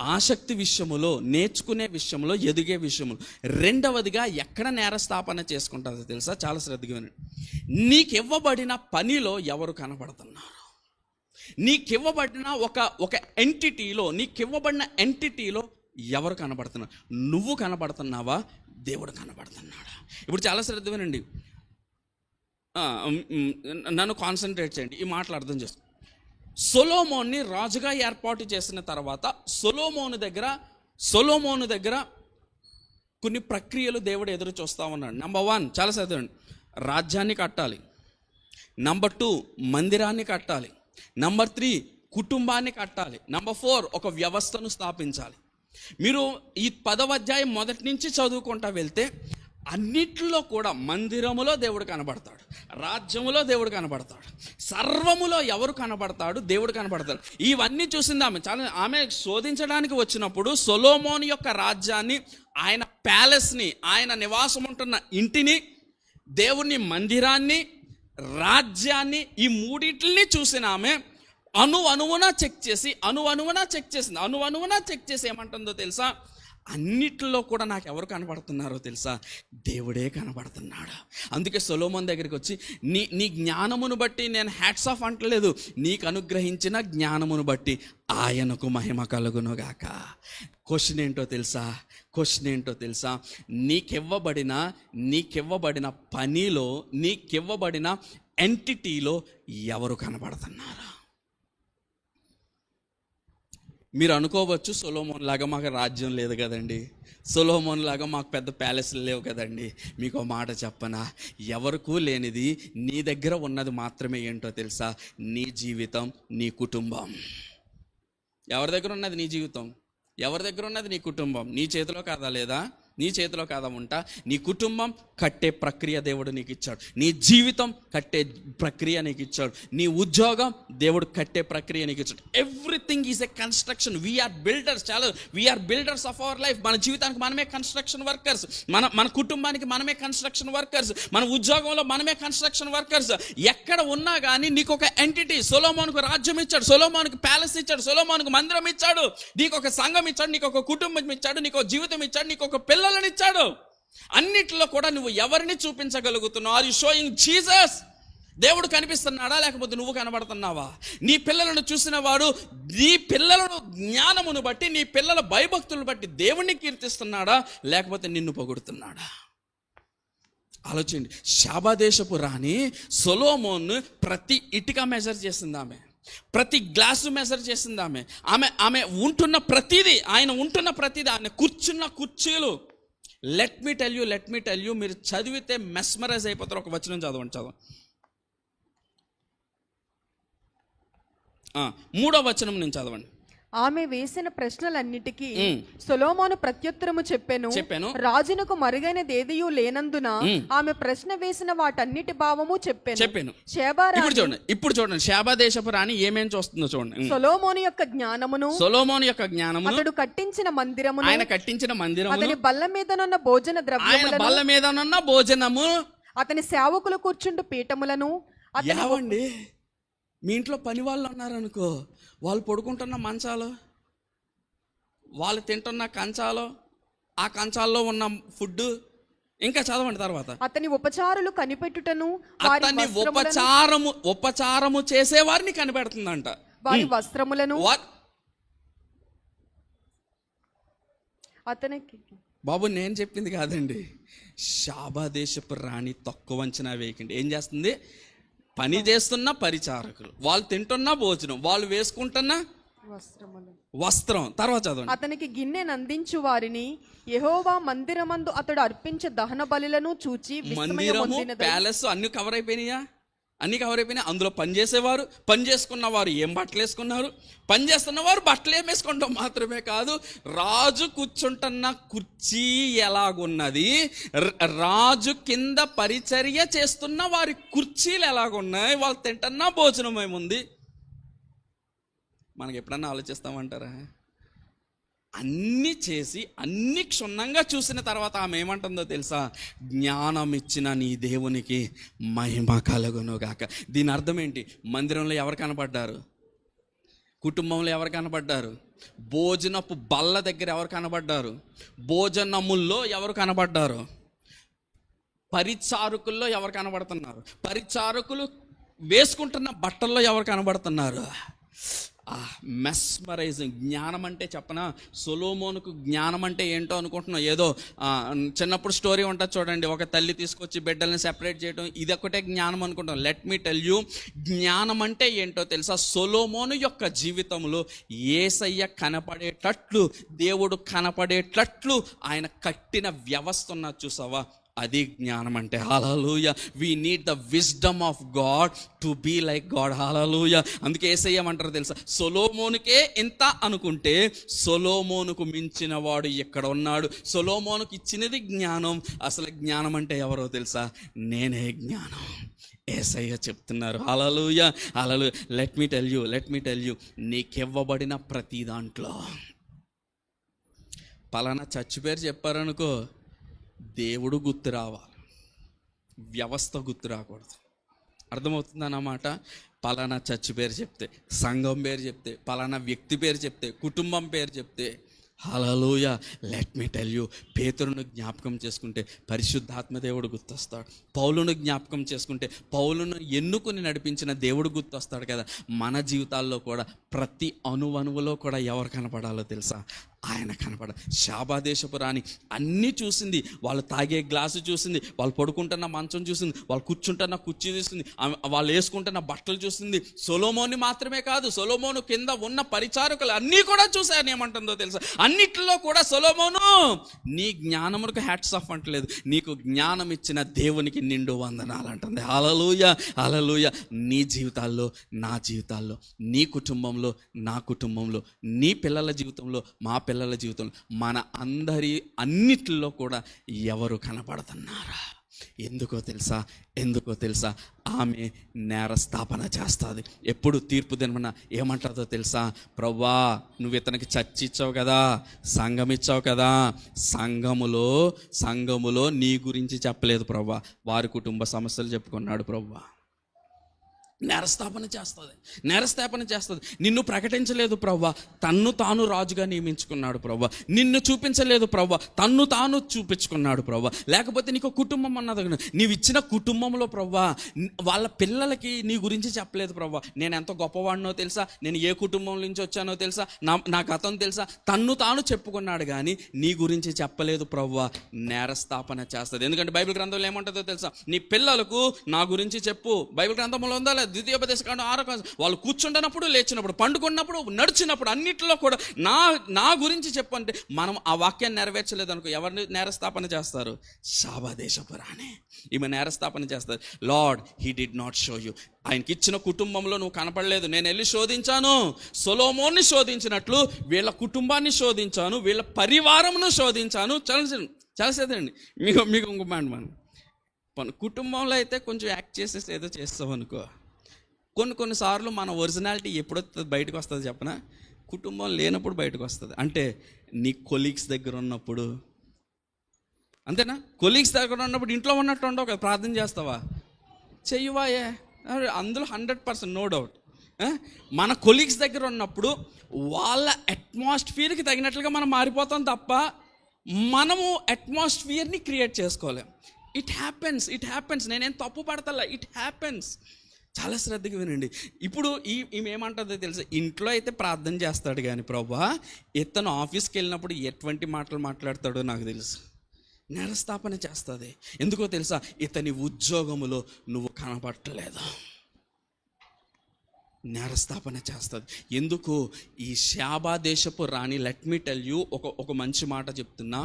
ఆసక్తి విషయములో, నేర్చుకునే విషయంలో, ఎదిగే విషయంలో. రెండవదిగా ఎక్కడ నేరస్థాపన చేసుకుంటుందో తెలుసా? చాలా శ్రద్ధగా వినండి. నీకివ్వబడిన పనిలో ఎవరు కనబడుతున్నారు? నీకివ్వబడిన ఒక ఎంటిటీలో ఎవరు కనబడుతున్నారు? నువ్వు కనబడుతున్నావా? దేవుడు కనబడుతున్నాడా? ఇప్పుడు చాలా శ్రద్ధ వినండి, నన్ను కాన్సన్ట్రేట్ చేయండి, ఈ మాటలు అర్థం చేసుకో. సొలొమోన్ని రాజుగా ఏర్పాటు చేసిన తర్వాత సొలొమోను దగ్గర కొన్ని ప్రక్రియలు దేవుడు ఎదురు చూస్తా ఉన్నాడు. నంబర్ 1, చాలా చదవండి, రాజ్యాన్ని కట్టాలి. నంబర్ 2, మందిరాన్ని కట్టాలి. నంబర్ 3, కుటుంబాన్ని కట్టాలి. నంబర్ 4, ఒక వ్యవస్థను స్థాపించాలి. మీరు ఈ 10వ అధ్యాయం మొదటి నుంచి చదువుకుంటా వెళ్తే అన్నిట్లో కూడా మందిరములో దేవుడు కనబడతాడు, రాజ్యములో దేవుడు కనబడతాడు, సర్వములో ఎవరు కనబడతాడు? దేవుడు కనబడతాడు. ఇవన్నీ చూసింది ఆమె శోధించడానికి వచ్చినప్పుడు సొలొమోను యొక్క రాజ్యాన్ని, ఆయన ప్యాలెస్ని, ఆయన నివాసం ఉంటున్న ఇంటిని, దేవుని మందిరాన్ని, రాజ్యాన్ని, ఈ మూడింటిని చూసిన ఆమె అణువణువున చెక్ చేసి ఏమంటుందో తెలుసా? అన్నిట్లో కూడా నాకు ఎవరు కనబడుతున్నారో తెలుసా? దేవుడే కనబడుతున్నాడు. అందుకే సొలొమోన్ దగ్గరికి వచ్చి నీ జ్ఞానమును బట్టి నేను హ్యాట్స్ ఆఫ్ అంటలేదు, నీకు అనుగ్రహించిన జ్ఞానమును బట్టి ఆయనకు మహిమ కలుగునుగాక. క్వశ్చన్ ఏంటో తెలుసా? నీకివ్వబడిన పనిలో, నీకివ్వబడిన ఎంటిటీలో ఎవరు కనబడుతున్నారు? మీరు అనుకోవచ్చు, సొలొమోన్ లాగా మాకు రాజ్యం లేదు కదండి, సొలొమోన్ లాగా మాకు పెద్ద ప్యాలెస్లు లేవు కదండి. మీకు మాట చెప్పనా? ఎవరికూ లేనిది నీ దగ్గర ఉన్నది మాత్రమే ఏంటో తెలుసా? నీ జీవితం, నీ కుటుంబం. ఎవరి దగ్గర ఉన్నది నీ జీవితం? ఎవరి దగ్గర ఉన్నది నీ కుటుంబం? నీ చేతిలో కాదా? లేదా? నీ చేతిలో కాదా ఉంటా. నీ కుటుంబం కట్టే ప్రక్రియ దేవుడు నీకు ఇచ్చాడు. నీ జీవితం కట్టే ప్రక్రియ నీకు ఇచ్చాడు. నీ ఉద్యోగం దేవుడు కట్టే ప్రక్రియ నీకు ఇచ్చాడు. Everything is a construction. We are builders. చాలా we are builders of our life. మన జీవితానికి మనమే కన్స్ట్రక్షన్ వర్కర్స్. మన కుటుంబానికి మనమే కన్స్ట్రక్షన్ వర్కర్స్. మన ఉద్యోగంలో మనమే కన్స్ట్రక్షన్ వర్కర్స్. ఎక్కడ ఉన్నా కానీ నీకు ఒక ఎంటిటీ. సొలొమోనుకు రాజ్యం ఇచ్చాడు, సొలొమోనుకు ప్యాలెస్ ఇచ్చాడు, సొలొమోనుకు మందిరం ఇచ్చాడు, నీకు ఒక సంఘం ఇచ్చాడు, నీకు ఒక కుటుంబం ఇచ్చాడు, నీకు ఒక జీవితం ఇచ్చాడు, నీకు ఒక పిల్లలను ఇచ్చాడు. అన్నిటిలో కూడా నువ్వు ఎవరిని చూపించగలుగుతున్నావు? Are you showing Jesus? దేవుడు కనిపిస్తున్నాడా లేకపోతే నువ్వు కనబడుతున్నావా? నీ పిల్లలను చూసిన వాడు నీ పిల్లలను జ్ఞానమును బట్టి, నీ పిల్లల భయభక్తులను బట్టి దేవుణ్ణి కీర్తిస్తున్నాడా లేకపోతే నిన్ను పొగుడుతున్నాడా? ఆలోచించండి. షాబా దేశపు రాణి సొలొమోన్ ప్రతి ఇటుక మెజర్ చేసింది. ఆమె ప్రతి గ్లాసు మెజర్ చేసింది. ఆమె ఉంటున్న ప్రతిదీ, ఆయన ఉంటున్న ప్రతిదీ, ఆయన కూర్చున్న కుర్చీలు. లెట్ మీ టెల్ యూ మీరు చదివితే మెస్మరైజ్ అయిపోతారు. ఒక వచనం చదవండి. 3వ వచనం నుంచి చదవండి. ఆమె వేసిన ప్రశ్నలన్నిటికీ సొలొమోను ప్రత్యుత్తరము చెప్పెను. రాజునకు మరుగైనది ఏదియూ లేనందున ఆమె ప్రశ్న వేసిన వాటన్నిటి భావము చెప్పెను. ఇప్పుడు చూడండి షాబా దేశపు రాణి ఏమేం చూస్తుందో చూడండి. సొలొమోను యొక్క జ్ఞానమును, అతడు కట్టించిన మందిరమును, ఆయన కట్టించిన మందిరము, అతని బల్ల మీదనున్న భోజన ద్రవ్యములను, బల్ల మీదనున్న భోజనము, అతని సేవకులు కూర్చుండు పీఠములను. ఏవండి, మీ ఇంట్లో పని వాళ్ళు ఉన్నారనుకో, వాళ్ళు పడుకుంటున్న మంచాలు, వాళ్ళు తింటున్న కంచాలు, ఆ కంచాల్లో ఉన్న ఫుడ్. ఇంకా చదవండి తర్వాత. అతని ఉపచారులు కనిపెట్టుటను, అతని ఉపచారము చేసేవారిని కనిపెడుతుందంట. వారి వస్త్రములను. అతనికి బాబు నేను చెప్పింది కాదండి. షాబా దేశపు రాణి తక్కువ అంచనా వేయకండి. ఏం చేస్తుంది? పని చేస్తున్న పరిచారకులు, వాళ్ళు తింటున్న భోజనం, వాళ్ళు వేసుకుంటున్న వస్త్రం. తర్వాత చదవండి. అతనికి గిన్నెను అందించు వారిని యెహోవా మందిరమందు అతడు అర్పించే దహన బలులను చూచి మందిరము, ప్యాలెస్ అన్ని కవర్ అయిపోయినాయా? అన్ని కవర్ అయిపోయినాయి. అందులో పనిచేసేవారు, పని చేసుకున్న వారు ఏం బట్టలు వేసుకున్నారు, పని చేస్తున్న వారు బట్టలు ఏం వేసుకుంటాం మాత్రమే కాదు, రాజు కూర్చుంటున్న కుర్చీ ఎలాగున్నది, రాజు కింద పరిచర్య చేస్తున్న వారి కుర్చీలు ఎలాగున్నాయి, వాళ్ళు తింటున్న భోజనం ఏముంది. మనకి ఎప్పుడన్నా ఆలోచిస్తామంటారా? అన్నీ చేసి అన్ని క్షుణ్ణంగా చూసిన తర్వాత ఆమె ఏమంటుందో తెలుసా? జ్ఞానం ఇచ్చిన నీ దేవునికి మహిమ కలుగును గాక. దీని అర్థం ఏంటి? మందిరంలో ఎవరు కనబడ్డారు? కుటుంబంలో ఎవరు కనబడ్డారు? భోజనపు బల్ల దగ్గర ఎవరు కనబడ్డారు? భోజనముల్లో ఎవరు కనబడ్డారు? పరిచారకుల్లో ఎవరు కనబడుతున్నారు? పరిచారకులు వేసుకుంటున్న బట్టల్లో ఎవరు కనబడుతున్నారు? మెస్మరైజింగ్. జ్ఞానం అంటే చెప్పనా, సొలొమోనుకు జ్ఞానం అంటే ఏంటో అనుకుంటున్నాం. ఏదో చిన్నప్పుడు స్టోరీ ఉంటుంది చూడండి, ఒక తల్లి తీసుకొచ్చి బిడ్డల్ని సెపరేట్ చేయడం, ఇది ఒకటే జ్ఞానం అనుకుంటాం. లెట్ మీ టెల్ యూ, జ్ఞానం అంటే ఏంటో తెలుసా? సొలొమోను యొక్క జీవితంలో యేసయ్య కనపడేటట్లు, దేవుడు కనపడేటట్లు ఆయన కట్టిన వ్యవస్థ ఉన్నది చూసావా? అది జ్ఞానం అంటే. Hallelujah. We need the wisdom of God to be like God. Hallelujah. అందుకే యేసయ్య ఏమంటారు తెలుసా? సొలొమోనుకే ఇంత అనుకుంటే సొలొమోనుకు మించిన వాడు ఎక్కడ ఉన్నాడు? సొలొమోనుకు ఇచ్చినది జ్ఞానం. అసలు జ్ఞానం అంటే ఎవరో తెలుసా? నేనే జ్ఞానం. యేసయ్య చెప్తున్నారు. హల్లెలూయా, హల్లెలూయా. లెట్ మీ టెల్ యూ, నీకివ్వబడిన ప్రతి దాంట్లో పలానా చర్చి పేరు చెప్పారనుకో, దేవుడు గుర్తు రావాలి, వ్యవస్థ గుర్తు రాకూడదు. అర్థమవుతుందన్నమాట? పలానా చర్చి పేరు చెప్తే, సంఘం పేరు చెప్తే, పలానా వ్యక్తి పేరు చెప్తే, కుటుంబం పేరు చెప్తే, హల్లెలూయా. లెట్ మీ టెల్ యూ, పేతురును జ్ఞాపకం చేసుకుంటే పరిశుద్ధాత్మ దేవుడు గుర్తొస్తాడు. పౌలును జ్ఞాపకం చేసుకుంటే పౌలును ఎన్నుకుని నడిపించిన దేవుడు గుర్తొస్తాడు కదా. మన జీవితాల్లో కూడా ప్రతి అణువణువులో కూడా ఎవరు కనపడాలో తెలుసా? ఆయన కనపడ. షాబా దేశపు రాణి అన్నీ చూసింది. వాళ్ళు తాగే గ్లాసు చూసింది, వాళ్ళు పడుకుంటున్న మంచం చూసింది, వాళ్ళు కూర్చుంటున్న కుర్చీ చూసింది, వాళ్ళు వేసుకుంటున్న బట్టలు చూసింది. సొలొమోను మాత్రమే కాదు, సొలొమోను కింద ఉన్న పరిచారకులు అన్నీ కూడా చూశాను. ఏమంటుందో తెలుసా? అన్నిట్లో కూడా సొలొమోను నీ జ్ఞానమునకు హ్యాట్స్ ఆఫ్ అంటలేదు, నీకు జ్ఞానం ఇచ్చిన దేవునికి నిండు వందనాలు అంటుంది. హల్లెలూయా, హల్లెలూయా. నీ జీవితాల్లో, నా జీవితాల్లో, నీ కుటుంబంలో, నా కుటుంబంలో, నీ పిల్లల జీవితంలో, మా పిల్లల పిల్లల జీవితంలో, మన అందరి అన్నిటిలో కూడా ఎవరు కనపడుతున్నారా? ఎందుకో తెలుసా? ఆమె నేరస్థాపన చేస్తుంది. ఎప్పుడు తీర్పు దినమన్నా ఏమంటుందో తెలుసా? ప్రభువా, నువ్వు ఇతనికి చర్చి ఇచ్చావు కదా, సంఘం ఇచ్చావు కదా, సంఘములో నీ గురించి చెప్పలేదు ప్రభువా, వారి కుటుంబ సమస్యలు చెప్పుకున్నాడు ప్రభువా. నేరస్థాపన చేస్తుంది. నిన్ను ప్రకటించలేదు ప్రవ్వా, తన్ను తాను రాజుగా నియమించుకున్నాడు ప్రవ్వా. నిన్ను చూపించలేదు ప్రవ్వా, తన్ను తాను చూపించుకున్నాడు ప్రవ్వా. లేకపోతే నీకు కుటుంబం అన్నది, నీవు ఇచ్చిన కుటుంబంలో ప్రవ్వా వాళ్ళ పిల్లలకి నీ గురించి చెప్పలేదు ప్రవ్వా. నేను ఎంత గొప్పవాడినో తెలుసా, నేను ఏ కుటుంబం నుంచి వచ్చానో తెలుసా, నా గతం తెలుసా, తన్ను తాను చెప్పుకున్నాడు కానీ నీ గురించి చెప్పలేదు ప్రవ్వా. నేరస్థాపన చేస్తుంది. ఎందుకంటే బైబిల్ గ్రంథంలో ఏమంటుందో తెలుసా? నీ పిల్లలకు నా గురించి చెప్పు. బైబిల్ గ్రంథంలో ఉందా? ద్వితీయోపదేశకాండం 6 వాళ్ళు కూర్చుంటున్నప్పుడు, లేచినప్పుడు, పండుకున్నప్పుడు, నడిచినప్పుడు అన్నిటిలో కూడా నా గురించి చెప్పంటే మనం ఆ వాక్యాన్ని నెరవేర్చలేదు అనుకో, ఎవరిని నేరస్థాపన చేస్తారు? శాబాదేశపు రాణి ఈమె నేరస్థాపన చేస్తారు. Lord, he did not show you. ఆయనకి ఇచ్చిన కుటుంబంలో నువ్వు కనపడలేదు. నేను వెళ్ళి శోధించాను, సొలొమోన్ని శోధించినట్లు వీళ్ళ కుటుంబాన్ని శోధించాను, వీళ్ళ పరివారంను శోధించాను. చలసేదండి మీకు ఇంకో మాట, కుటుంబంలో అయితే కొంచెం యాక్ట్ చేసేసి ఏదో చేస్తాం అనుకో, కొన్నిసార్లు మన ఒరిజినాలిటీ ఎప్పుడు బయటకు వస్తుంది చెప్పనా? కుటుంబం లేనప్పుడు బయటకు వస్తుంది. అంటే నీ కొలీగ్స్ దగ్గర ఉన్నప్పుడు, అంతేనా? కొలీగ్స్ దగ్గర ఉన్నప్పుడు ఇంట్లో ఉన్నట్టు ఉండవు కదా, ప్రార్థన చేస్తావా? చెయ్యవాయే, అందులో 100% నో డౌట్. మన కొలీగ్స్ దగ్గర ఉన్నప్పుడు వాళ్ళ అట్మాస్ఫియర్కి తగినట్లుగా మనం మారిపోతాం తప్ప మనము అట్మాస్ఫియర్ని క్రియేట్ చేసుకోలేం. It happens. నేనేం తప్పు పడతలా, ఇట్ హ్యాపెన్స్. చాలా శ్రద్ధగా వినండి. ఇప్పుడు ఈమె ఏమంటుందో తెలుసా? ఇంట్లో అయితే ప్రార్థన చేస్తాడు కానీ ప్రభువా, ఇతను ఆఫీస్కి వెళ్ళినప్పుడు ఎటువంటి మాటలు మాట్లాడతాడో నాకు తెలుసు. నేరస్థాపన చేస్తుంది. ఎందుకో తెలుసా? ఇతని ఉద్యోగములో నువ్వు కనపడలేదు. నేరస్థాపన చేస్తుంది. ఎందుకు? ఈ శాబా దేశపు రాణి, లెట్ మీ టెల్ యూ, ఒక మంచి మాట చెప్తున్నా.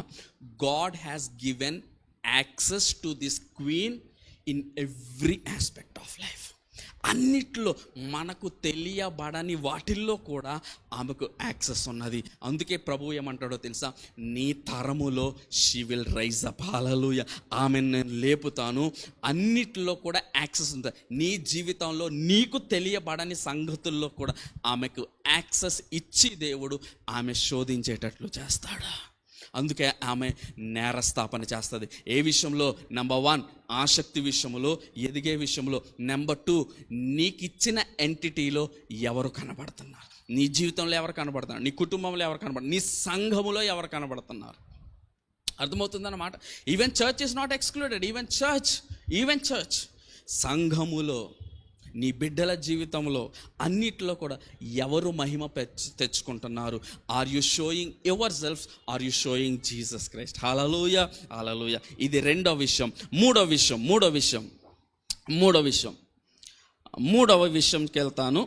God has given access to this queen in every aspect of life. అన్నిట్లో మనకు తెలియబడని వాటిల్లో కూడా ఆమెకు యాక్సెస్ ఉన్నది. అందుకే ప్రభువు ఏమంటాడో తెలుసా? నీ తరములో షీ విల్ రైజ్ అప్. హల్లెలూయా. ఆమెను నేను లేపుతాను. అన్నిట్లో కూడా యాక్సెస్ ఉంది. నీ జీవితంలో నీకు తెలియబడని సంగతుల్లో కూడా ఆమెకు యాక్సెస్ ఇచ్చి దేవుడు ఆమె శోధించేటట్లు చేస్తాడా. అందుకే ఆమె నేరస్థాపన చేస్తుంది. ఏ విషయంలో? నెంబర్ 1 ఆసక్తి విషయంలో, ఎదిగే విషయంలో. నెంబర్ 2 నీకు ఇచ్చిన ఎంటిటీలో ఎవరు కనబడుతున్నారు, నీ జీవితంలో ఎవరు కనబడుతున్నారు, నీ కుటుంబంలో ఎవరు కనబడుతున్నారు, నీ సంఘములో ఎవరు కనబడుతున్నారు. అర్థమవుతుందన్నమాట. Even church is not excluded. Even church సంఘములో, నీ బిడ్డల జీవితంలో, అన్నిటిలో కూడా ఎవరు మహిమ తెచ్చుకుంటున్నారు? Are you showing yourself? Are you showing Jesus Christ? Hallelujah, hallelujah. ఇది రెండో విషయం. మూడవ విషయంకి వెళ్తాను.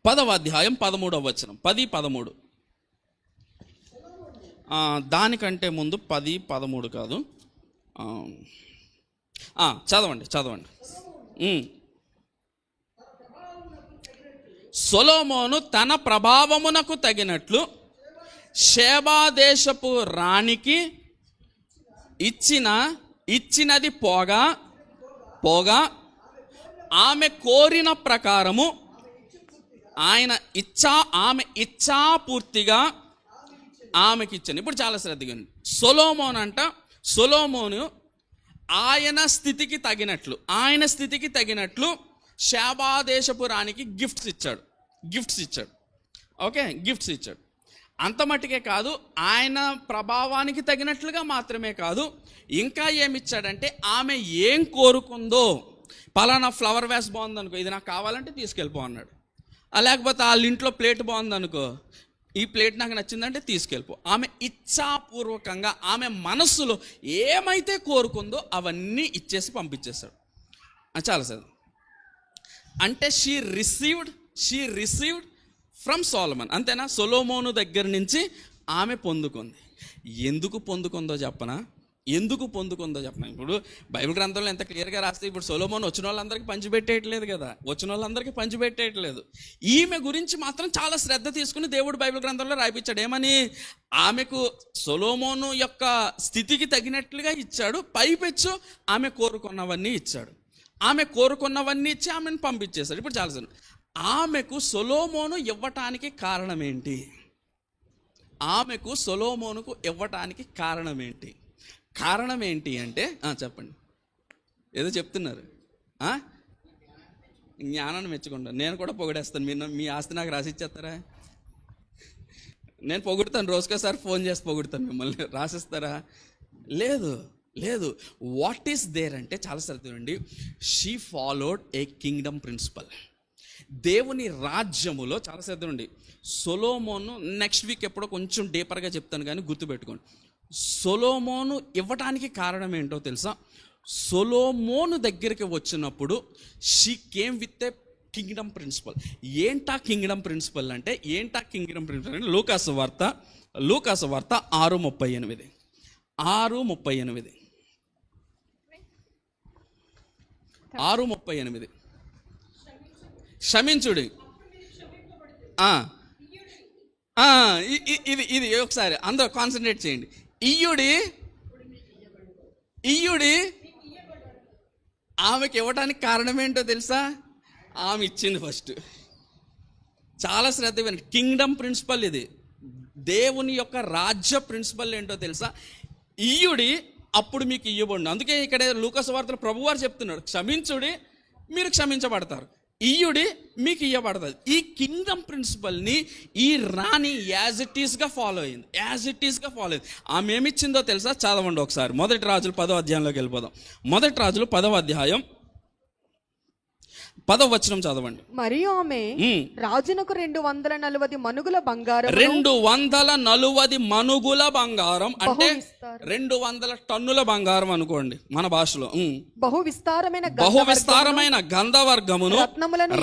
10వ అధ్యాయం 13వ వచనం, 10-13. దానికంటే ముందు 10-13 కాదు, చదవండి. సొలొమోను తన ప్రభావమునకు తగినట్లు షేబా దేశపు రాణికి ఇచ్చినది పోగా ఆమె కోరిన ప్రకారము ఆమె ఇచ్చాపూర్తిగా ఆమెకి ఇచ్చాను. ఇప్పుడు చాలా శ్రద్ధగా ఉంది. సొలొమోను ఆయన స్థితికి తగినట్లు షేబా దేశపు రాణికి గిఫ్ట్స్ ఇచ్చాడు. ఓకే, గిఫ్ట్స్ ఇచ్చాడు. అంత మట్టుకే కాదు, ఆయన ప్రభావానికి తగినట్లుగా మాత్రమే కాదు, ఇంకా ఏమిచ్చాడంటే ఆమె ఏం కోరుకుందో, పలానా ఫ్లవర్ వేస్ బాగుందనుకో, ఇది నాకు కావాలంటే తీసుకెళ్ళిపో అన్నాడు. లేకపోతే వాళ్ళ ఇంట్లో ప్లేట్ బాగుందనుకో, ఈ ప్లేట్ నాకు నచ్చిందంటే తీసుకెళ్ళిపో. ఆమె ఇచ్ఛాపూర్వకంగా ఆమె మనస్సులో ఏమైతే కోరుకుందో అవన్నీ ఇచ్చేసి పంపించేశాడు. చాలా సార్ అంటే షీ రిసీవ్డ్ ఫ్రమ్ సొలొమన్. అంతేనా? సొలొమోను దగ్గర నుంచి ఆమె పొందుకుంది. ఎందుకు పొందుకుందో చెప్పనా? ఎందుకు పొందుకుందో చెప్పండి. ఇప్పుడు బైబిల్ గ్రంథంలో ఎంత క్లియర్గా రాస్తే ఇప్పుడు సొలొమోను వచ్చిన వాళ్ళందరికీ పంచిపెట్టేయట్లేదు కదా, వచ్చిన వాళ్ళందరికీ పంచిపెట్టేయట్లేదు. ఈమె గురించి మాత్రం చాలా శ్రద్ధ తీసుకుని దేవుడు బైబిల్ గ్రంథంలో రాయిపించాడు. ఏమని? ఆమెకు సొలొమోను యొక్క స్థితికి తగినట్లుగా ఇచ్చాడు, పైపెచ్చు ఆమె కోరుకున్నవన్నీ ఇచ్చాడు. ఆమె కోరుకున్నవన్నీ ఇచ్చి ఆమెను పంపించేశాడు. ఇప్పుడు చాలా ఆమెకు సొలొమోను ఇవ్వటానికి కారణం ఏంటి? ఆమెకు సొలొమోనుకు ఇవ్వటానికి కారణం ఏంటి? కారణం ఏంటి అంటే చెప్పండి, ఏదో చెప్తున్నారు. జ్ఞానాన్ని మెచ్చుకుంటాను, నేను కూడా పొగిడేస్తాను. మీరు మీ ఆస్తి నాకు రాసిచ్చేస్తారా? నేను పొగుడుతాను, రోజుకోసారి ఫోన్ చేసి పొగుడుతాను, మిమ్మల్ని రాసిస్తారా? లేదు లేదు. వాట్ ఈస్ దేర్ అంటే చాలా శ్రద్ధండి, she followed a kingdom principle. దేవుని రాజ్యములో చాలా శ్రద్ధ ఉండి సొలొమోను, నెక్స్ట్ వీక్ ఎప్పుడో కొంచెం డీపర్గా చెప్తాను కానీ గుర్తుపెట్టుకోండి. సొలొమోను ఇవ్వటానికి కారణం ఏంటో తెలుసా? సొలొమోను దగ్గరికి వచ్చినప్పుడు she came with a kingdom principle. ఏంటా కింగ్డమ్ ప్రిన్సిపల్ అంటే? లూకాసు వార్త 6:38 6:38 క్షమించుడి. ఇది ఒకసారి అందరూ కాన్సన్ట్రేట్ చేయండి. ఇయ్యుడి ఆమెకి ఇవ్వడానికి కారణం ఏంటో తెలుసా? ఆమె ఇచ్చింది ఫస్ట్. చాలా శ్రద్ధ వినండి, కింగ్డమ్ ప్రిన్సిపల్ ఇది, దేవుని యొక్క రాజ్య ప్రిన్సిపల్ ఏంటో తెలుసా? ఇయ్యుడి అప్పుడు మీకు ఇయ్యబడి. అందుకే ఇక్కడ లూకాసు వార్తలో ప్రభువారు చెప్తున్నాడు, క్షమించుడి మీరు క్షమించబడతారు, ఇయ్యుడి మీకు ఇయ్యబడుతుంది. ఈ కింగ్డమ్ ప్రిన్సిపల్ని ఈ రాణి యాజ్ ఇట్ ఈస్గా ఫాలో అయింది. ఆమె ఏమిచ్చిందో తెలుసా? చదవండి ఒకసారి. 1 రాజులు 10వ అధ్యాయంలోకి వెళ్ళిపోదాం. 1 రాజులు 10వ అధ్యాయం 10వ వచనం చదవండి. మరియు ఆమె రాజునకు 240 మనుగుల బంగారం, 240 మనుగుల బంగారం అంటే 200 టన్నుల బంగారం అనుకోండి మన భాషలో. బహు విస్తారమైన గంధవర్గమును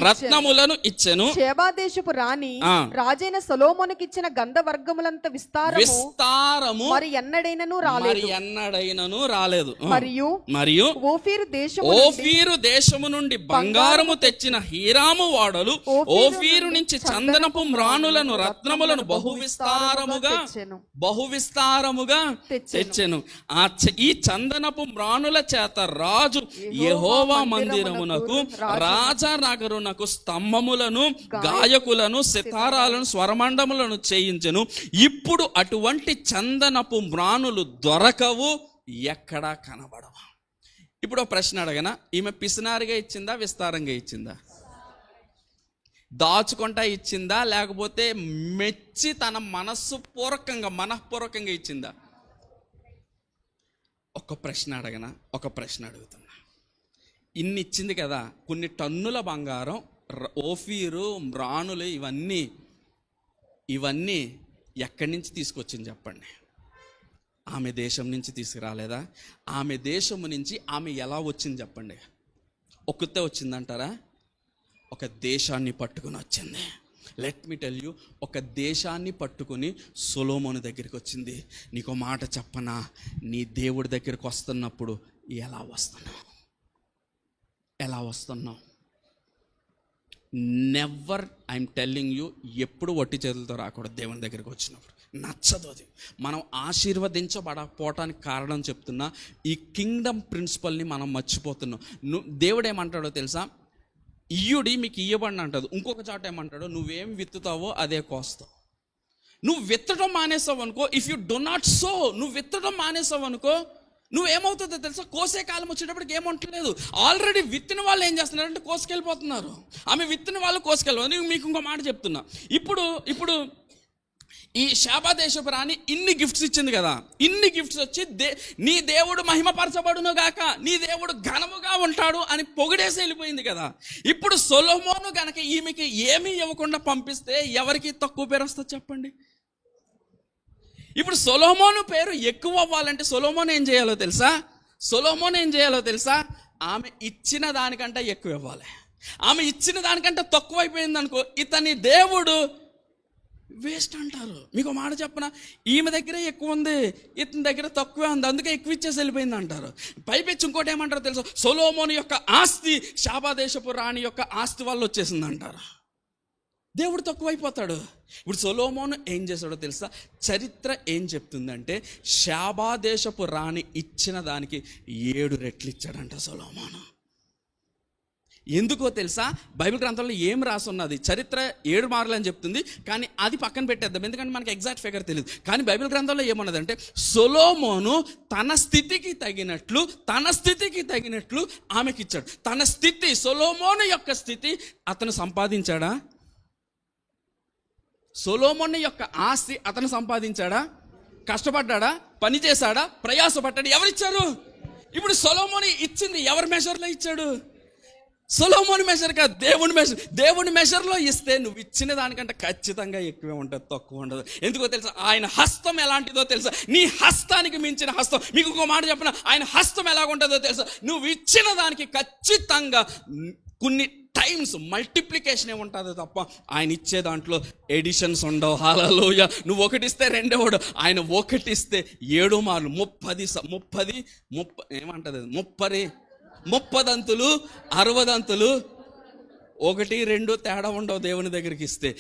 రత్నములను ఇచ్చెను. షేబాదేశపు రాణి రాజైన సొలొమోనుకి ఇచ్చిన గంధవర్గములంత విస్తారము మరి ఎన్నడైనను రాలేదు. మరియు ఓఫీరు దేశము నుండి బంగారము తెచ్చిన హీరాము వాడలు ఓఫీరు నుంచి చందనపు మ్రాణులను రత్నములను బహు విస్తారముగా తెచ్చెను. ఈ చందనపు మ్రాణుల చేత రాజు యెహోవా మందిరమునకు రాజనగరునకు స్తంభములను గాయకులను సితారాలను స్వరమండములను చేయించెను. ఇప్పుడు అటువంటి చందనపు మ్రాణులు దొరకవు, ఎక్కడా కనబడవు. ఇప్పుడు ఒక ప్రశ్న అడగనా? ఈమె పిసినారిగా ఇచ్చిందా, విస్తారంగా ఇచ్చిందా? దాచుకుంటా ఇచ్చిందా, లేకపోతే మెచ్చి తన మనఃపూర్వకంగా ఇచ్చిందా? ఒక ప్రశ్న అడుగుతున్నా. ఇన్ని ఇచ్చింది కదా, కొన్ని టన్నుల బంగారం, ఓఫీరు, మ్రాణులు, ఇవన్నీ ఎక్కడి నుంచి తీసుకొచ్చింది చెప్పండి? ఆమె దేశం నుంచి తీసుకురాలేదా? ఆమె దేశము నుంచి ఆమె ఎలా వచ్చింది చెప్పండి? ఒక్కతే వచ్చిందంటారా? ఒక దేశాన్ని పట్టుకుని వచ్చింది. లెట్ మీ టెల్ యూ, ఒక దేశాన్ని పట్టుకుని సొలొమోను దగ్గరికి వచ్చింది. నీకు మాట చెప్పనా? నీ దేవుడి దగ్గరికి వస్తున్నప్పుడు ఎలా వస్తున్నావు? నెవర్, ఐఎమ్ టెల్లింగ్ యూ, ఎప్పుడు వట్టి చేతులతో రాకూడదు దేవుని దగ్గరికి వచ్చినప్పుడు. నచ్చదు అది. మనం ఆశీర్వదించబడకపోవటానికి కారణం చెప్తున్నా, ఈ కింగ్డమ్ ప్రిన్సిపల్ని మనం మర్చిపోతున్నాం. దేవుడు ఏమంటాడో తెలుసా? ఇయ్యుడి మీకు ఇయ్యబడిన అంటాడు. ఇంకొక చాట ఏమంటాడో, నువ్వేం విత్తుతావో అదే కోస్తావు. నువ్వు విత్తడం మానేసావు అనుకో, if you do not sow, నువ్వు విత్తడం మానేసావు అనుకో, నువ్వేమవుతుందో తెలుసా? కోసే కాలం వచ్చేటప్పటికి ఏమంటలేదు. ఆల్రెడీ విత్తిన వాళ్ళు ఏం చేస్తున్నారంటే కోసుకెళ్ళిపోతున్నారు. ఆమె విత్తిన వాళ్ళు కోసుకెళ్ళిపోతున్నారు. మీకు ఇంకో మాట చెప్తున్నా. ఇప్పుడు ఈ శాపాదేశపు రాణి ఇన్ని గిఫ్ట్స్ ఇచ్చింది కదా, ఇన్ని గిఫ్ట్స్ వచ్చి నీ దేవుడు మహిమపరచబడును గాక, నీ దేవుడు ఘనముగా ఉంటాడు అని పొగిడేసి వెళ్ళిపోయింది కదా. ఇప్పుడు సొలొమోను గనక ఈమెకి ఏమీ ఇవ్వకుండా పంపిస్తే ఎవరికి తక్కువ పేరు వస్తుంది చెప్పండి? ఇప్పుడు సొలొమోను పేరు ఎక్కువ అవ్వాలంటే సొలొమోను ఏం చేయాలో తెలుసా? ఆమె ఇచ్చిన దానికంటే ఎక్కువ ఇవ్వాలి. ఆమె ఇచ్చిన దానికంటే తక్కువ అయిపోయింది అనుకో, ఇతని దేవుడు వేస్ట్ అంటారు. మీకు మాట చెప్పనా, ఈమె దగ్గరే ఎక్కువ ఉంది, ఇతని దగ్గర తక్కువే ఉంది, అందుకే ఎక్కువ ఇచ్చేసి వెళ్ళిపోయింది అంటారు. పైపెచ్చి ఇంకోటి ఏమంటారో తెలుసు, సొలొమోను యొక్క ఆస్తి షాబా దేశపు రాణి యొక్క ఆస్తి వల్ల వచ్చేసింది అంటారు. దేవుడు తక్కువైపోతాడు. ఇప్పుడు సొలొమోను ఏం చేశాడో తెలుసా? చరిత్ర ఏం చెప్తుందంటే షాబా దేశపు రాణి ఇచ్చిన దానికి 7 రెట్లు ఇచ్చాడంట సొలొమోను. ఎందుకో తెలుసా? బైబిల్ గ్రంథంలో ఏం రాసున్నది, చరిత్ర 7 మార్లు అని చెప్తుంది, కానీ అది పక్కన పెట్టేద్దాం, ఎందుకంటే మనకి ఎగ్జాక్ట్ ఫిగర్ తెలియదు. కానీ బైబిల్ గ్రంథంలో ఏమన్నదంటే సొలొమోను తన స్థితికి తగినట్లు ఆమెకి ఇచ్చాడు. తన స్థితి, సొలొమోను యొక్క స్థితి అతను సంపాదించాడా? సొలొమోను యొక్క ఆస్తి అతను సంపాదించాడా? కష్టపడ్డాడా? పని చేశాడా? ప్రయాసపడ్డాడు? ఎవరిచ్చారు? ఇప్పుడు సొలొమోను ఇచ్చింది ఎవరి మెజర్లో ఇచ్చాడు? సొలొమోను మెజర్ కాదు, దేవుని మెజర్. దేవుని మెజర్లో ఇస్తే నువ్వు ఇచ్చిన దానికంటే ఖచ్చితంగా ఎక్కువే ఉంటుంది, తక్కువ ఉండదు. ఎందుకో తెలుసా? ఆయన హస్తం ఎలాంటిదో తెలుసా? నీ హస్తానికి మించిన హస్తం. మీకు ఇంకో మాట చెప్పిన, ఆయన హస్తం ఎలాగుంటుందో తెలుసా? నువ్వు ఇచ్చిన దానికి ఖచ్చితంగా కొన్ని టైమ్స్ మల్టిప్లికేషన్ ఏముంటుందో తప్ప ఆయన ఇచ్చే దాంట్లో ఎడిషన్స్ ఉండవు. హల్లెలూయా. నువ్వు ఒకటి ఇస్తే రెండోవాడు, ఆయన ఒకటి ఇస్తే 7 మార్లు 30 ఏమంటది, 30 దంతులు 60 దంతులు, 1 2 తేడా ఉండవు దేవుని దగ్గరికి ఇస్తే.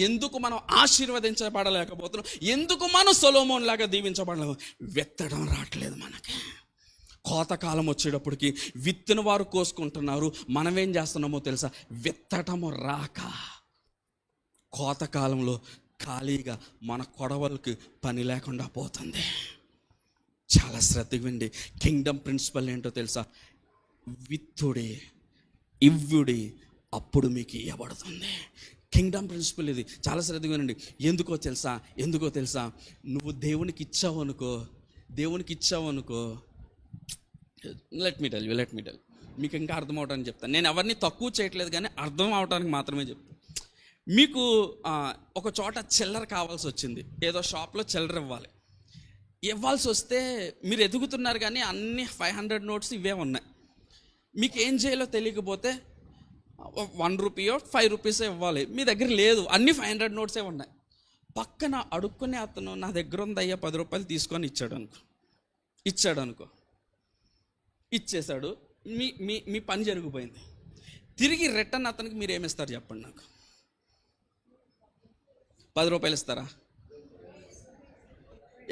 ఎందుకు మనం ఆశీర్వదించబడలేకపోతున్నాం? ఎందుకు మనం సొలొమోను లాగా దీవించబడలేము? విత్తడం రావట్లేదు మనకి. కోతకాలం వచ్చేటప్పటికి విత్తిన వారు కోసుకుంటున్నారు, మనమేం చేస్తున్నామో తెలుసా? విత్తటము రాక కోతకాలంలో ఖాళీగా మన కొడవలకి పని లేకుండా పోతుంది. చాలా శ్రద్ధగా వినండి. కింగ్డమ్ ప్రిన్సిపల్ ఏంటో తెలుసా? విత్తుడి, ఇవ్వుడి, అప్పుడు మీకు ఇవ్వబడుతుంది. కింగ్డమ్ ప్రిన్సిపల్ ఇది. చాలా శ్రద్ధగా వినండి. ఎందుకో తెలుసా? నువ్వు దేవునికి ఇచ్చావు అనుకో, లెట్ మీ టెల్ మీకు ఇంకా అర్థం అవడానికి చెప్తాను. నేను ఎవరిని తక్కువ చేయట్లేదు, కానీ అర్థం అవడానికి మాత్రమే చెప్తాను. మీకు ఒక చోట చిల్లర కావాల్సి వచ్చింది, ఏదో షాప్లో చిల్లర ఇవ్వాల్సి వస్తే మీరు ఎదుగుతున్నారు, కానీ అన్ని 500 నోట్స్ ఇవే ఉన్నాయి. మీకు ఏం చేయాలో తెలియకపోతే 1 రూపీయో 5 రూపీసో ఇవ్వాలి, మీ దగ్గర లేదు, అన్ని 500 నోట్సే ఉన్నాయి. పక్కన అడుక్కునే అతను నా దగ్గర ఉందయ్యా 10 రూపాయలు తీసుకొని ఇచ్చాడు అనుకో, ఇచ్చేశాడు, మీ పని జరిగిపోయింది. తిరిగి రిటర్న్ అతనికి మీరు ఏమిస్తారు చెప్పండి నాకు? 10 రూపాయలు ఇస్తారా?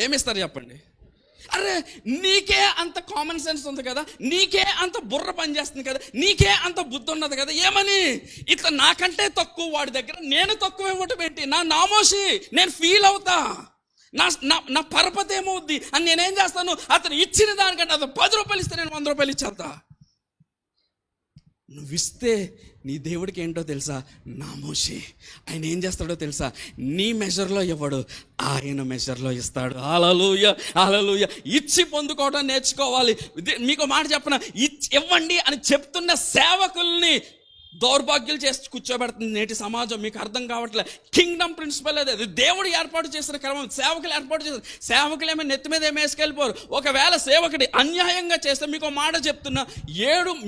ఏమిస్తారు చెప్పండి? అరే, నీకే అంత కామన్ సెన్స్ ఉంది కదా, నీకే అంత బుర్ర పని చేస్తుంది కదా, నీకే అంత బుద్ధి ఉన్నది కదా, ఏమని ఇట్లా నాకంటే తక్కువ వాడి దగ్గర నేను తక్కువ ఇవ్వటం ఏంటి? నా నామోషి, నేను ఫీల్ అవుతా, నా పరపతి ఏమవుద్ది అని నేనేం చేస్తాను? అతను ఇచ్చిన దానికంటే అతను 10 రూపాయలు ఇస్తే నేను 100 రూపాయలు ఇచ్చేస్తా. నువ్వు ఇస్తే నీ దేవుడికి ఏంటో తెలుసా? నామోషి. ఆయన ఏం చేస్తాడో తెలుసా? నీ మెజర్లో ఇవ్వడు, ఆయన మెజర్లో ఇస్తాడు. హల్లెలూయా. ఇచ్చి పొందుకోవడం నేర్చుకోవాలి. మీకు మాట చెప్పనా, ఇవ్వండి అని చెప్తున్న సేవకుల్ని దౌర్భాగ్యులు చేసి కూర్చోబెడుతుంది నేటి సమాజం. మీకు అర్థం కావట్లే. కింగ్డమ్ ప్రిన్సిపల్ అది దేవుడు ఏర్పాటు చేసిన క్రమం, సేవకులు ఏర్పాటు చేసిన. సేవకులు ఏమైనా నెత్తి మీద ఏమి వేసుకెళ్ళిపోరు. ఒకవేళ సేవకుడి అన్యాయంగా చేస్తే మీకు మాట చెప్తున్నా,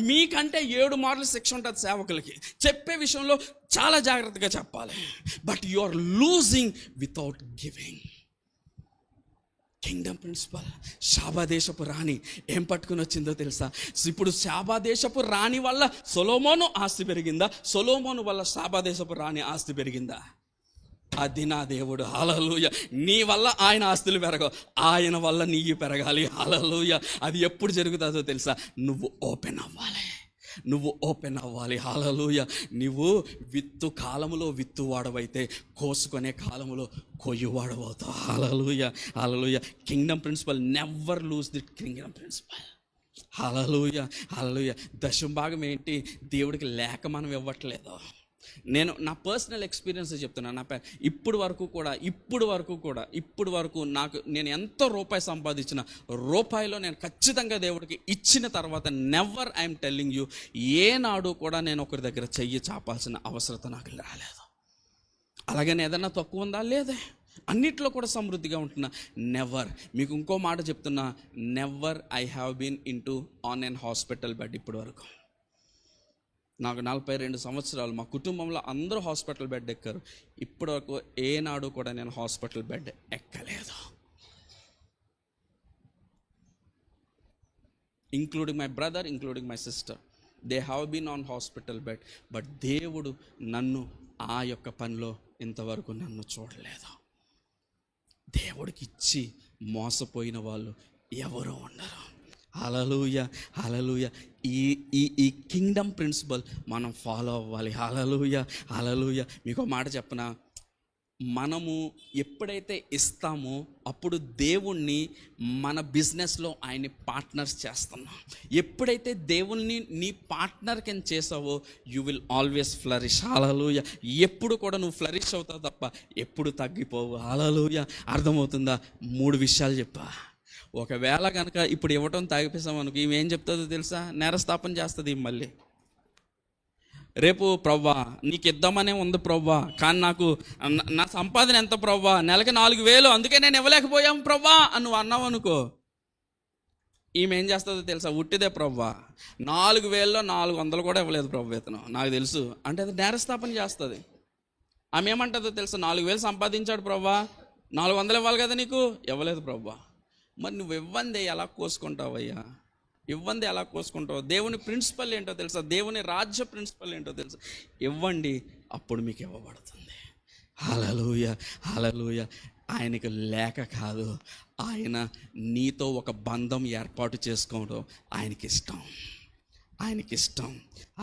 మీకంటే 7 మార్లు శిక్ష ఉంటుంది సేవకులకి. చెప్పే విషయంలో చాలా జాగ్రత్తగా చెప్పాలి. But you are losing without giving. Kingdom principle. షాబా దేశపు రాణి ఏం పట్టుకుని వచ్చిందో తెలుసా? ఇప్పుడు షాబా దేశపు రాణి వల్ల సొలొమోను ఆస్తి పెరిగిందా? సొలొమోను వల్ల షాబా దేశపు రాణి ఆస్తి పెరిగిందా? అది నా దేవుడు. హల్లెలూయా. నీ వల్ల ఆయన ఆస్తులు పెరగవు, ఆయన వల్ల నీవు పెరగాలి. హల్లెలూయా. అది ఎప్పుడు జరుగుతుందో తెలుసా? నువ్వు ఓపెన్ అవ్వాలి. హల్లెలూయా. నువ్వు విత్తు కాలములో విత్తువాడవైతే కోసుకునే కాలములో కొయ్యువాడవుతావు. Hallelujah. Kingdom principle, never lose the kingdom principle. Hallelujah. దశమ భాగం ఏంటి? దేవుడికి లేక మనం ఇవ్వట్లేదు. నేను నా పర్సనల్ ఎక్స్పీరియన్స్ చెప్తున్నాను. ఇప్పుడు వరకు నాకు నేను ఎంత రూపాయి సంపాదించిన రూపాయిలో నేను ఖచ్చితంగా దేవుడికి ఇచ్చిన తర్వాత నెవర్ ఐఎమ్ టెల్లింగ్ యూ, ఏనాడు కూడా నేను ఒకరి దగ్గర చెయ్యి చాపాల్సిన అవసరం నాకు రాలేదు. అలాగని ఏదన్నా తక్కువ ఉందా? లేదే. అన్నిట్లో కూడా సమృద్ధిగా ఉంటున్నా. నెవర్, మీకు ఇంకో మాట చెప్తున్నా, never I have been on an hospital bed ఇప్పటి వరకు. నాకు 42 సంవత్సరాలు, మా కుటుంబంలో అందరూ హాస్పిటల్ బెడ్ ఎక్కారు. ఇప్పటివరకు ఏనాడు కూడా నేను హాస్పిటల్ బెడ్ ఎక్కలేదు, including my brother, including my sister. They have been on hospital bed. But దేవుడు నన్ను ఆ యొక్క పనిలో ఇంతవరకు నన్ను చూడలేదు. దేవుడికి ఇచ్చి మోసపోయిన వాళ్ళు ఎవరు ఉండరు. హల్లెలూయా, హల్లెలూయా. ఈ కింగ్డమ్ ప్రిన్సిపల్ మనం ఫాలో అవ్వాలి. హల్లెలూయా, హల్లెలూయా. మీకు మాట చెప్పనా, మనము ఎప్పుడైతే ఇస్తామో అప్పుడు దేవుణ్ణి మన బిజినెస్లో ఆయన్ని పార్ట్నర్స్ చేస్తున్నాం. ఎప్పుడైతే దేవుణ్ణి నీ పార్ట్నర్ కింద చేసావో యూ విల్ ఆల్వేస్ ఫ్లరిష్. హల్లెలూయా. ఎప్పుడు కూడా నువ్వు ఫ్లరిష్ అవుతావు తప్ప ఎప్పుడు తగ్గిపోవు. హల్లెలూయా. అర్థమవుతుందా? 3 విషయాలు చెప్పా. ఒకవేళ కనుక ఇప్పుడు ఇవ్వటం తాగిపేసాం అనుకో, ఈమె ఏం చెప్తుందో తెలుసా? నేరస్థాపన చేస్తుంది మళ్ళీ. రేపు ప్రవ్వా నీకు ఇద్దామనే ఉంది ప్రవ్వా, కానీ నాకు నా సంపాదన ఎంత ప్రవ్వా, నెలకి 4,000, అందుకే నేను ఇవ్వలేకపోయాం ప్రవ్వా అని నువ్వు అన్నావు అనుకో, ఈమె ఏం చేస్తుందో తెలుసా? ఉట్టిదే ప్రవ్వా, 4,000లో 400 కూడా ఇవ్వలేదు ప్రవ్వా ఇతను, నాకు తెలుసు అంటే అది నేరస్థాపన చేస్తుంది. ఆమె ఏమంటుందో తెలుసా? 4,000 సంపాదించాడు ప్రవ్వా, 400 ఇవ్వాలి కదా నీకు, ఇవ్వలేదు ప్రవ్వా. మరి నువ్వు ఇవ్వందే ఎలా కోసుకుంటావయ్యా? ఇవ్వండి ఎలా కోసుకుంటావు? దేవుని ప్రిన్సిపల్ ఏంటో తెలుసా? దేవుని రాజ్య ప్రిన్సిపల్ ఏంటో తెలుసా? ఇవ్వండి, అప్పుడు మీకు ఇవ్వబడుతుంది. హల్లెలూయా, హల్లెలూయా. ఆయనకు లేక కాదు, ఆయన నీతో ఒక బంధం ఏర్పాటు చేసుకోవడం ఆయనకి ఇష్టం, ఆయనకి ఇష్టం.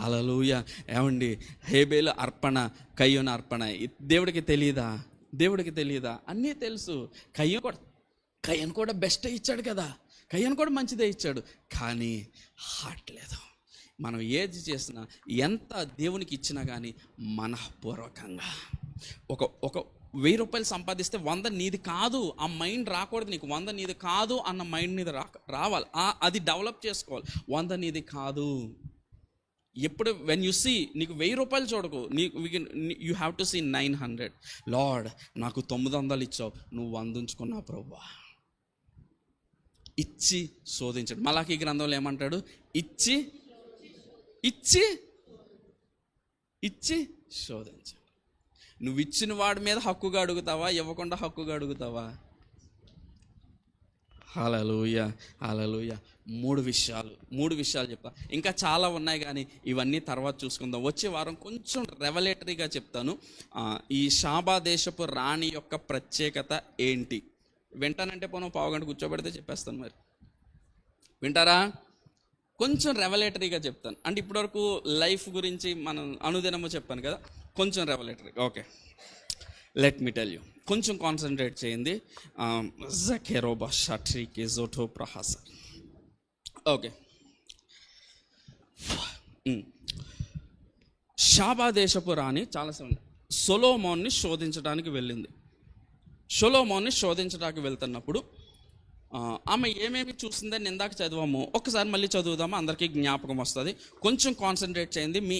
హల్లెలూయా. ఏమండి, హేబేలు అర్పణ, కయ్యూను అర్పణ దేవుడికి తెలియదా? దేవుడికి తెలియదా? అన్నీ తెలుసు. కయ్యూను కూడా బెస్ట్ ఇచ్చాడు కదా, కయ్యూను కూడా మంచిదే ఇచ్చాడు, కానీ హార్ట్ లేదు. మనం ఏది చేసినా, ఎంత దేవునికి ఇచ్చినా కానీ మనఃపూర్వకంగా ఒక 1,000 రూపాయలు సంపాదిస్తే 100 నీది కాదు ఆ మైండ్ రాకూడదు నీకు. 100 నీది కాదు అన్న మైండ్ నీది రావాలి, అది డెవలప్ చేసుకోవాలి. 100 నీది కాదు. ఎప్పుడు వెన్ యు సీ, నీకు 1,000 రూపాయలు చూడకు, you have to see 900. Lord నాకు 900 ఇచ్చావు, నువ్వు 100 ఉంచుకున్నావు ప్రభువా. ఇచ్చి శోధించాడు. మలాకీ గ్రంథంలో ఏమంటాడు? ఇచ్చి ఇచ్చి ఇచ్చి శోధించాడు. నువ్వు ఇచ్చిన వాడి మీద హక్కుగా అడుగుతావా, ఇవ్వకుండా హక్కుగా అడుగుతావా? హల్లెలూయా, హల్లెలూయా. 3 విషయాలు చెప్తా. ఇంకా చాలా ఉన్నాయి కానీ ఇవన్నీ తర్వాత చూసుకుందాం. వచ్చే వారం కొంచెం రెవలేటరీగా చెప్తాను. ఈ షాబా దేశపు రాణి యొక్క ప్రత్యేకత ఏంటి? వింటానంటే పోను 1/2 గంట కూర్చోబెడితే చెప్పేస్తాను. మరి వింటారా? కొంచెం రెవలేటరీగా చెప్తాను. అంటే ఇప్పటివరకు లైఫ్ గురించి మనం అనుదినము చెప్పాను కదా, కొంచెం revelatory. Okay, let me tell you. కొంచెం కాన్సన్ట్రేట్ చేయండి. జకెరోబా షట్రీకి జోటో ప్రహాస. ఓకే, షాబా దేశపు రాణి చాలా సొలొమోన్ని శోధించడానికి వెళ్ళింది. సొలొమోన్ని శోధించడానికి వెళ్తున్నప్పుడు ఆమె ఏమేమి చూసిందని ఇందాక చదివాము, ఒక్కసారి మళ్ళీ చదువుదామా, అందరికీ జ్ఞాపకం వస్తుంది. కొంచెం కాన్సన్ట్రేట్ చేయండి. మీ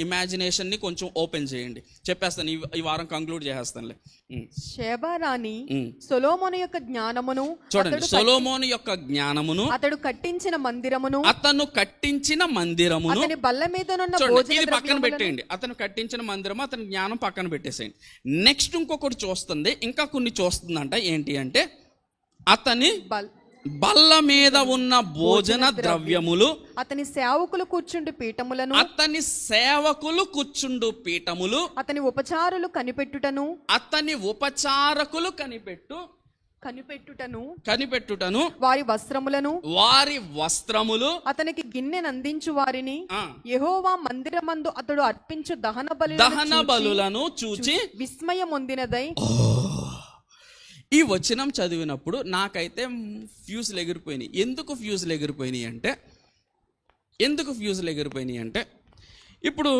ఇమాజినేషన్ని కొంచెం ఓపెన్ చేయండి. చెప్పేస్తాను, ఈ వారం కంక్లూడ్ చేసేస్తానులే. షేబా రాణి సొలొమోను యొక్క జ్ఞానమును చూడండి. సొలొమోను యొక్క జ్ఞానమును, అతను కట్టించిన మందిరమును, అతని బల్ల మీద ఇది పక్కన పెట్టేయండి. అతను కట్టించిన మందిరము, అతని జ్ఞానం పక్కన పెట్టేసేయండి. నెక్స్ట్ ఇంకొకటి చూస్తుంది, ఇంకా కొన్ని చూస్తుందంట. ఏంటి అంటే, అతని బల్ల మీద ఉన్న భోజన ద్రవ్యములు, అతని సేవకులు కూర్చుండు పీఠములు, అతని ఉపచారులు కనిపెట్టుటను, వారి వస్త్రములు, అతనికి గిన్నెనందించు వారిని, యెహోవా మందిరమందు అతడు అర్పించు దహన బలులను చూచి విస్మయమొందినదై. ఈ వచనం చదివినప్పుడు నాకైతే ఫ్యూజులు ఎగిరిపోయినాయి. ఎందుకు ఫ్యూజులు ఎగిరిపోయినాయి అంటే ఇప్పుడు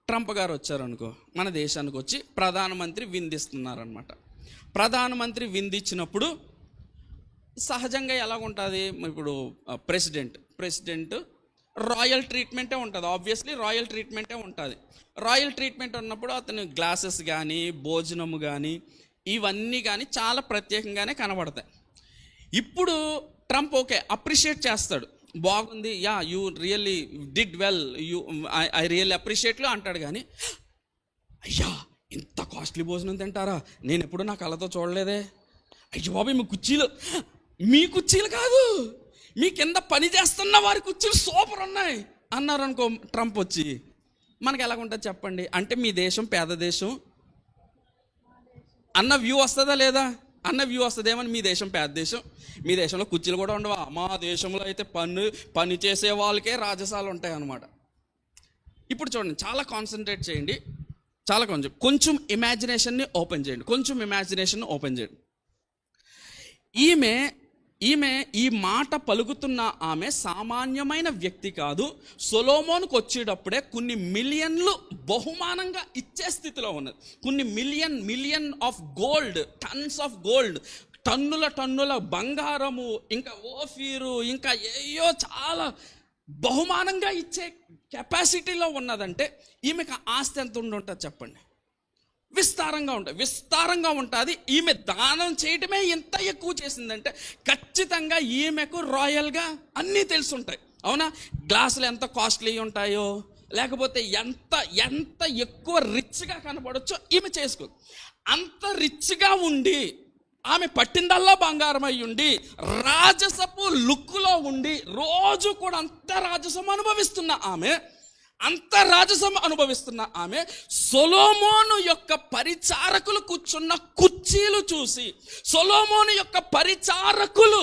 ట్రంప్ గారు వచ్చారనుకో, మన దేశానికి వచ్చి ప్రధానమంత్రి విందిస్తున్నారనమాట. ప్రధానమంత్రి విందిచ్చినప్పుడు సహజంగా ఎలా ఉంటుంది? ఇప్పుడు ప్రెసిడెంట్ రాయల్ ట్రీట్మెంటే ఉంటుంది. ఆబ్వియస్లీ రాయల్ ట్రీట్మెంటే ఉంటుంది. రాయల్ ట్రీట్మెంట్ ఉన్నప్పుడు అతని గ్లాసెస్ కానీ, భోజనము కానీ, ఇవన్నీ కానీ చాలా ప్రత్యేకంగానే కనబడతాయి. ఇప్పుడు ట్రంప్ ఓకే అప్రిషియేట్ చేస్తాడు. బాగుంది, yeah you really did well, I really అప్రిషియేట్లు అంటాడు. కానీ అయ్యా ఇంత కాస్ట్లీ భోజనం తింటారా, నేను ఎప్పుడు నా కళ్ళతో చూడలేదే, అయ్యో బాబు మీ కుర్చీలు కాదు, మీ కింద పని చేస్తున్న వారి కుర్చీలు సూపర్ ఉన్నాయి అన్నారు అనుకో ట్రంప్ వచ్చి, మనకి ఎలాగుంటుంది చెప్పండి? అంటే మీ దేశం పేద దేశం అన్న వ్యూ వస్తుందా లేదా? అన్న వ్యూ వస్తుందేమని, మీ దేశం పేద దేశం, మీ దేశంలో కుర్చీలు కూడా ఉండవా? మా దేశంలో అయితే పని చేసే వాళ్ళకే రాజసాలు ఉంటాయి అన్నమాట. ఇప్పుడు చూడండి, చాలా కాన్సన్ట్రేట్ చేయండి, చాలా కొంచెం ఇమాజినేషన్ని ఓపెన్ చేయండి. ఈమె ఈ మాట పలుకుతున్న ఆమె సామాన్యమైన వ్యక్తి కాదు. సొలొమోనుకు వచ్చేటప్పుడే కొన్ని మిలియన్లు బహుమానంగా ఇచ్చే స్థితిలో ఉన్నది. కొన్ని million of gold, tons of gold, టన్నుల బంగారము, ఇంకా ఓఫీరు, ఇంకా ఏయో చాలా బహుమానంగా ఇచ్చే కెపాసిటీలో ఉన్నదంటే ఈమెకు ఆస్తి ఎంత ఉండుంటుంది చెప్పండి? విస్తారంగా ఉంటుంది. ఈమె దానం చేయటమే ఎంత ఎక్కువ చేసిందంటే ఖచ్చితంగా ఈమెకు రాయల్గా అన్నీ తెలుసుంటాయి. అవునా? గ్లాసులు ఎంత కాస్ట్లీ ఉంటాయో, లేకపోతే ఎంత ఎక్కువ రిచ్గా కనపడచ్చో ఈమె చేసుకోదు. అంత రిచ్గా ఉండి, ఆమె పట్టిందల్లా బంగారం అయి ఉండి, రాజసపు లుక్లో ఉండి, రోజు కూడా అంత రాజసం అనుభవిస్తున్న ఆమె సొలొమోను యొక్క పరిచారకులు కూర్చున్న కుర్చీలు చూసి, సొలొమోను యొక్క పరిచారకులు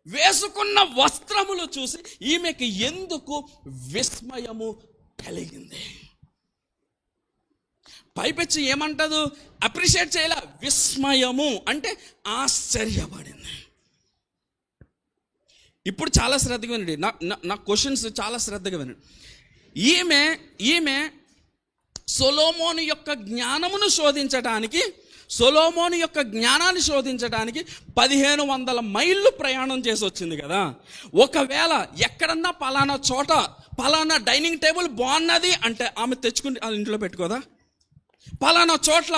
వేసుకున్న వస్త్రములు చూసి ఈమెకి ఎందుకు విస్మయము కలిగింది? పైపెచ్చి ఏమంటదు? అప్రిషియేట్ చేయాల, విస్మయము అంటే ఆశ్చర్యపడింది. ఇప్పుడు చాలా శ్రద్ధగా వినండి, నా క్వశ్చన్స్ చాలా శ్రద్ధగా వినండి. ఈమె సొలొమోను యొక్క జ్ఞానాన్ని శోధించడానికి 1500 మైళ్ళు ప్రయాణం చేసి వచ్చింది కదా. ఒకవేళ ఎక్కడన్నా పలానా డైనింగ్ టేబుల్ బాగున్నది అంటే ఆమె తెచ్చుకుని ఇంట్లో పెట్టుకోదా? పలానా చోట్ల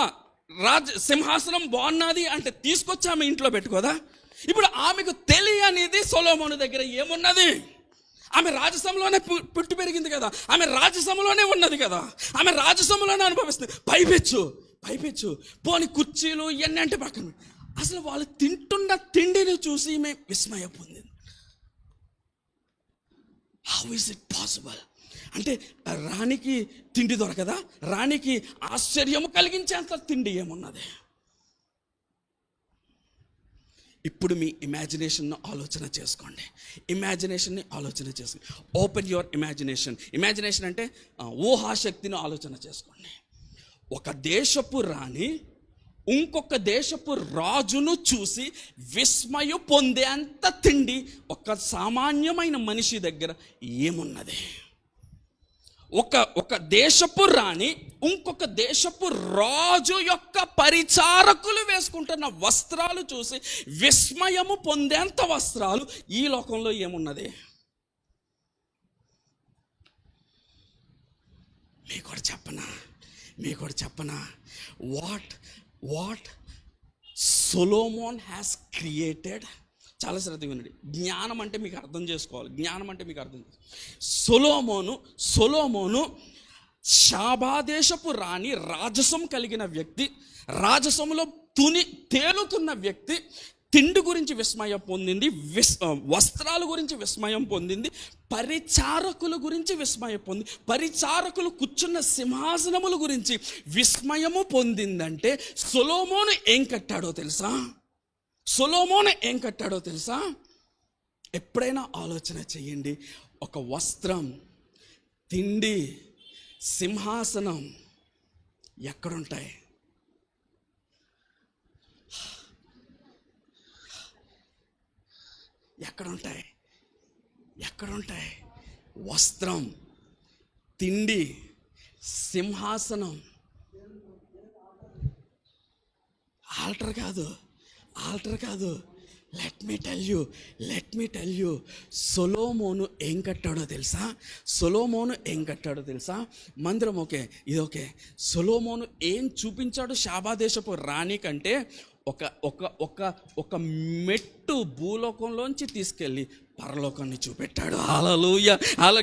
సింహాసనం బాగున్నది అంటే తీసుకొచ్చి ఆమె ఇంట్లో పెట్టుకోదా? ఇప్పుడు ఆమెకు తెలియనిది సొలొమోను దగ్గర ఏమున్నది? ఆమె రాజసంలోనే పుట్టి పెరిగింది కదా, ఆమె రాజసంలోనే ఉన్నది కదా, ఆమె రాజసంలోనే అనుభవిస్తుంది. పైపెచ్చు పోని కుర్చీలు ఇవన్నీ అంటే పక్కన, అసలు వాళ్ళు తింటున్న తిండిని చూసి ఈమె విస్మయ పొందింది. How is it possible? అంటే రాణికి తిండి దొరకదా? రాణికి ఆశ్చర్యము కలిగించేంత తిండి ఏమున్నది? ఇప్పుడు మీ ఇమాజినేషన్ని ఆలోచన చేసుకోండి. ఓపెన్ యువర్ ఇమాజినేషన్ అంటే ఊహాశక్తిని ఆలోచన చేసుకోండి. ఒక దేశపు రాణి ఇంకొక దేశపు రాజును చూసి విస్మయం పొందేంత తిండి ఒక సామాన్యమైన మనిషి దగ్గర ఏమున్నది? ఒక దేశపు రాణి ఇంకొక దేశపు రాజు యొక్క పరిచారకులు వేసుకుంటున్న వస్త్రాలు చూసి విస్మయము పొందేంత వస్త్రాలు ఈ లోకంలో ఏమున్నది? మీకు కూడా చెప్పనా వాట్ సొలొమోన్ హ్యాస్ క్రియేటెడ్. చాలా శ్రద్ధగా వినండి. జ్ఞానం అంటే మీకు అర్థం చేసుకోవాలి. సొలొమోను శాబాదేశపు రాణి, రాజసం కలిగిన వ్యక్తి, రాజసములో తేలుతున్న వ్యక్తి, తిండి గురించి విస్మయం పొందింది, వస్త్రాల గురించి విస్మయం పొందింది, పరిచారకుల గురించి విస్మయం పొంది, పరిచారకులు కూర్చున్న సింహాసనముల గురించి విస్మయము పొందిందంటే సొలొమోను ఏం కట్టాడో తెలుసా? ఎప్పుడైనా ఆలోచన చేయండి. ఒక వస్త్రం, తిండి, సింహాసనం ఎక్కడుంటాయి? వస్త్రం, తిండి, సింహాసనం. ఆల్టర్ కాదు. లెట్ మీ టెల్ యూ సొలొమోను ఏం కట్టాడో తెలుసా? మందిరం ఓకే, ఇది ఓకే. సొలొమోను ఏం చూపించాడు శాబాదేశపు రాణి కంటే? ఒక ఒక ఒక ఒక మెట్టు భూలోకంలోంచి తీసుకెళ్ళి పరలోకాన్ని చూపెట్టాడు. హల్లెలూయా.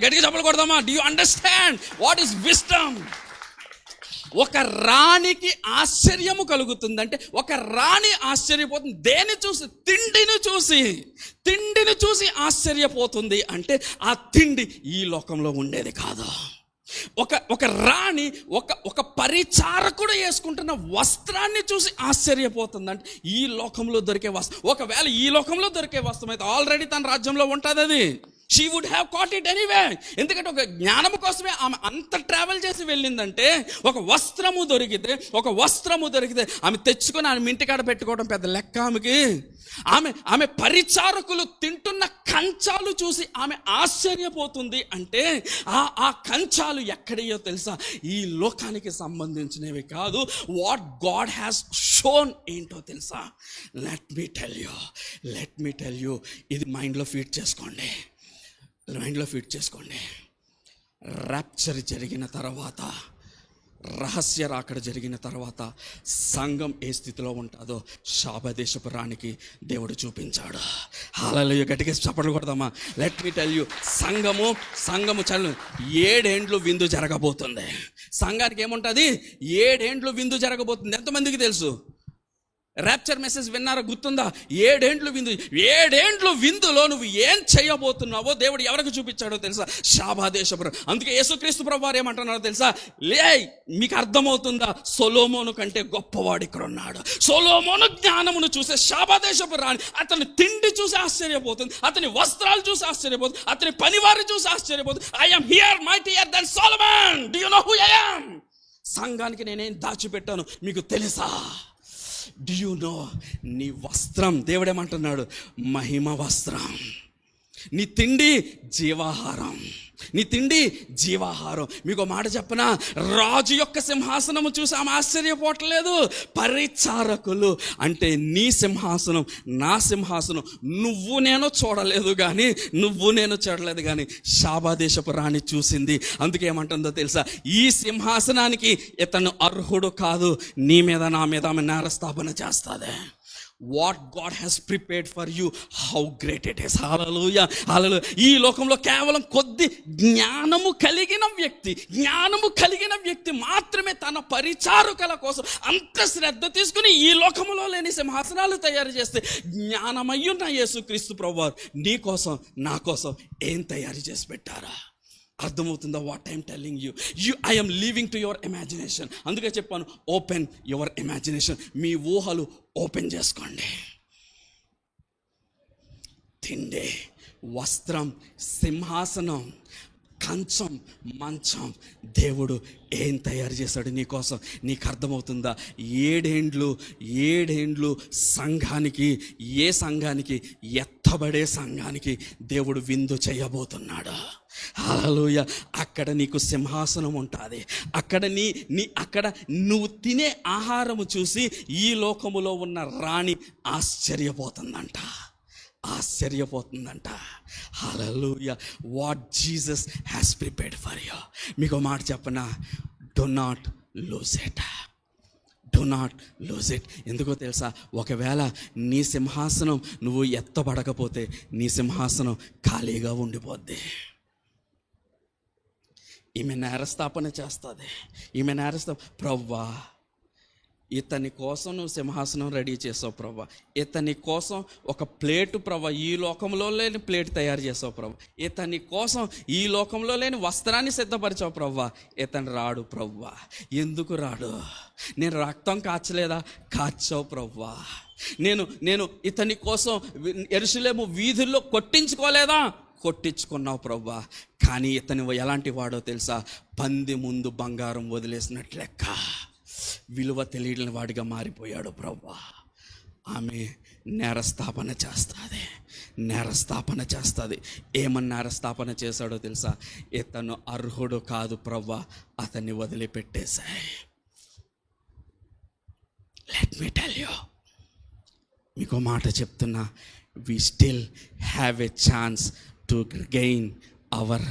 గట్టిగా చెప్పలు కొడదామా? Do you understand what is wisdom? ఒక రాణికి ఆశ్చర్యము కలుగుతుందంటే, ఒక రాణి ఆశ్చర్యపోతుంది దేని చూసి? తిండిని చూసి ఆశ్చర్యపోతుంది. అంటే ఆ తిండి ఈ లోకంలో ఉండేది కాదు. ఒక రాణి ఒక పరిచారకుడు వేసుకుంటున్న వస్త్రాన్ని చూసి ఆశ్చర్యపోతుంది. అంటే ఈ లోకంలో దొరికే వస్త్రం, ఒకవేళ ఈ లోకంలో దొరికే వస్త్రం అయితే ఆల్రెడీ తన రాజ్యంలో ఉంటుంది అది. She would have caught it anyway. ఎందుకంటే ఒక జ్ఞానము కోసమే ఆమె అంత ట్రావెల్ చేసి వెళ్ళిందంటే, ఒక వస్త్రము దొరికితే ఆమె తెచ్చుకొని ఆమె ఇంటికాడ పెట్టుకోవడం పెద్ద లెక్క ఆమెకి. ఆమె పరిచారకులు తింటున్న కంచాలు చూసి ఆమె ఆశ్చర్యపోతుంది. అంటే ఆ కంచాలు ఎక్కడయ్యో తెలుసా? ఈ లోకానికి సంబంధించినవి కాదు. వాట్ గాడ్ హ్యాస్ షోన్ ఏంటో తెలుసా? Let me tell you. ఇది మైండ్లో ఫీడ్ చేసుకోండి. ర్యాప్చర్ జరిగిన తర్వాత, రహస్య రాకడ జరిగిన తర్వాత సంఘం ఏ స్థితిలో ఉంటుందో శాపదేశపు రాణికి దేవుడు చూపించాడు. హల్లెలూయా. గట్టిగా చప్పట్లు కొడదామా? Let me tell you. సంఘము 7 ఏండ్లు విందు జరగబోతుంది. సంఘానికి ఏముంటుంది? 7 ఏండ్లు విందు జరగబోతుంది. ఎంతమందికి తెలుసు? ర్యాప్చర్ మెసేజ్ విన్నారా? గుర్తుందా? 7 ఏండ్లు విందులో నువ్వు ఏం చేయబోతున్నావో దేవుడు ఎవరికి చూపించాడో తెలుసా? శాపదేశపు. అందుకే యేసుక్రీస్తు ప్రభువు వారు ఏమంటున్నారో తెలుసా? మీకు అర్థమవుతుందా? సొలొమోను కంటే గొప్పవాడు ఇక్కడ ఉన్నాడు. సొలొమోను జ్ఞానమును చూసే శాపదేశపు రాణి అతని తిండి చూసి ఆశ్చర్యపోతుంది, అతని వస్త్రాలు చూసి ఆశ్చర్యపోతుంది, అతని పనివారిని చూసి ఆశ్చర్యపోతుంది. I am here mightier than Solomon. Do you know who I am? సంఘానికి నేనేం దాచిపెట్టాను మీకు తెలుసా? Do you know? నీ వస్త్రం, దేవుడేమంటున్నాడు? మహిమ వస్త్రం. నీ తిండి జీవాహారం. మీకు మాట చెప్పనా? రాజు యొక్క సింహాసనము చూసి ఆమె ఆశ్చర్యపోవట్లేదు. పరిచారకులు అంటే నీ సింహాసనం, నా సింహాసనం నువ్వు నేను చూడలేదు కానీ శాపదేశపు రాణి చూసింది. అందుకే ఏమంటుందో తెలుసా? ఈ సింహాసనానికి ఇతను అర్హుడు కాదు. నీ మీద నా మీద ఆమె నేరస్థాపన చేస్తుంది. What God has prepared for you, how great it is. Hallelujah. ఈ లోకంలో కేవలం కొద్ది జ్ఞానము కలిగిన వ్యక్తి మాత్రమే తన పరిచారకుల కోసం అంత శ్రద్ధ తీసుకుని ఈ లోకంలో లేని సింహాసనాలు తయారు చేస్తే, జ్ఞానమయ్యున్న యేసుక్రీస్తు ప్రభువారు నీ కోసం నా కోసం ఏం తయారు చేసి పెట్టారా? అర్థమవుతుందా? What I'm telling you I am leaving to your imagination. అందుకే చెప్పాను, ఓపెన్ యువర్ ఇమాజినేషన్. మీ ఊహలు ఓపెన్ చేసుకోండి. తిండి, వస్త్రం, సింహాసనం, కంచం, మంచం, దేవుడు ఏం తయారు చేశాడు నీ కోసం? నీకు అర్థమవుతుందా? 7 ఏండ్లు సంఘానికి, ఏ సంఘానికి? ఎత్తబడే సంఘానికి దేవుడు విందు చేయబోతున్నాడు. హల్లెలూయా. అక్కడ నీకు సింహాసనం ఉంటుంది. అక్కడ నువ్వు తినే ఆహారము చూసి ఈ లోకములో ఉన్న రాణి ఆశ్చర్యపోతుందంట. Hallelujah. What Jesus has prepared for you. మీకు మాట చెప్పనా? Do not lose it. ఎందుకో తెలుసా? ఒకవేళ నీ సింహాసనం నువ్వు ఎత్తబడకపోతే నీ సింహాసనం ఖాళీగా ఉండిపోద్ది. ఈమె నేరస్థాపన చేస్తుంది. ప్రవ్వా, ఇతని కోసం నువ్వు సింహాసనం రెడీ చేసావు ప్రవ్వా. ఇతని కోసం ఒక ప్లేటు ప్రవ్వా, ఈ లోకంలో లేని ప్లేట్ తయారు చేసావు ప్రవ్వా. ఇతని కోసం ఈ లోకంలో లేని వస్త్రాన్ని సిద్ధపరిచావు ప్రవ్వా. ఇతను రాడు ప్రవ్వా. ఎందుకు రాడు? నేను రక్తం కాచావు ప్రవ్వా. నేను ఇతని కోసం యెరూషలేము వీధుల్లో కొట్టించుకున్నావు ప్రవ్వా. కానీ ఇతను ఎలాంటి వాడో తెలుసా? పంది ముందు బంగారం వదిలేసినట్లు లెక్క, విలువ తెలియని వాడిగా మారిపోయాడు ప్రవ్వా. ఆమె నేరస్థాపన చేస్తుంది. ఏమన్నా నేరస్థాపన చేశాడో తెలుసా? ఇతను అర్హుడు కాదు ప్రవ్వా, అతన్ని వదిలిపెట్టేశాయి. లెట్ మీ టెల్ యూ, మీకు మాట చెప్తున్నా, we still have a chance to gain our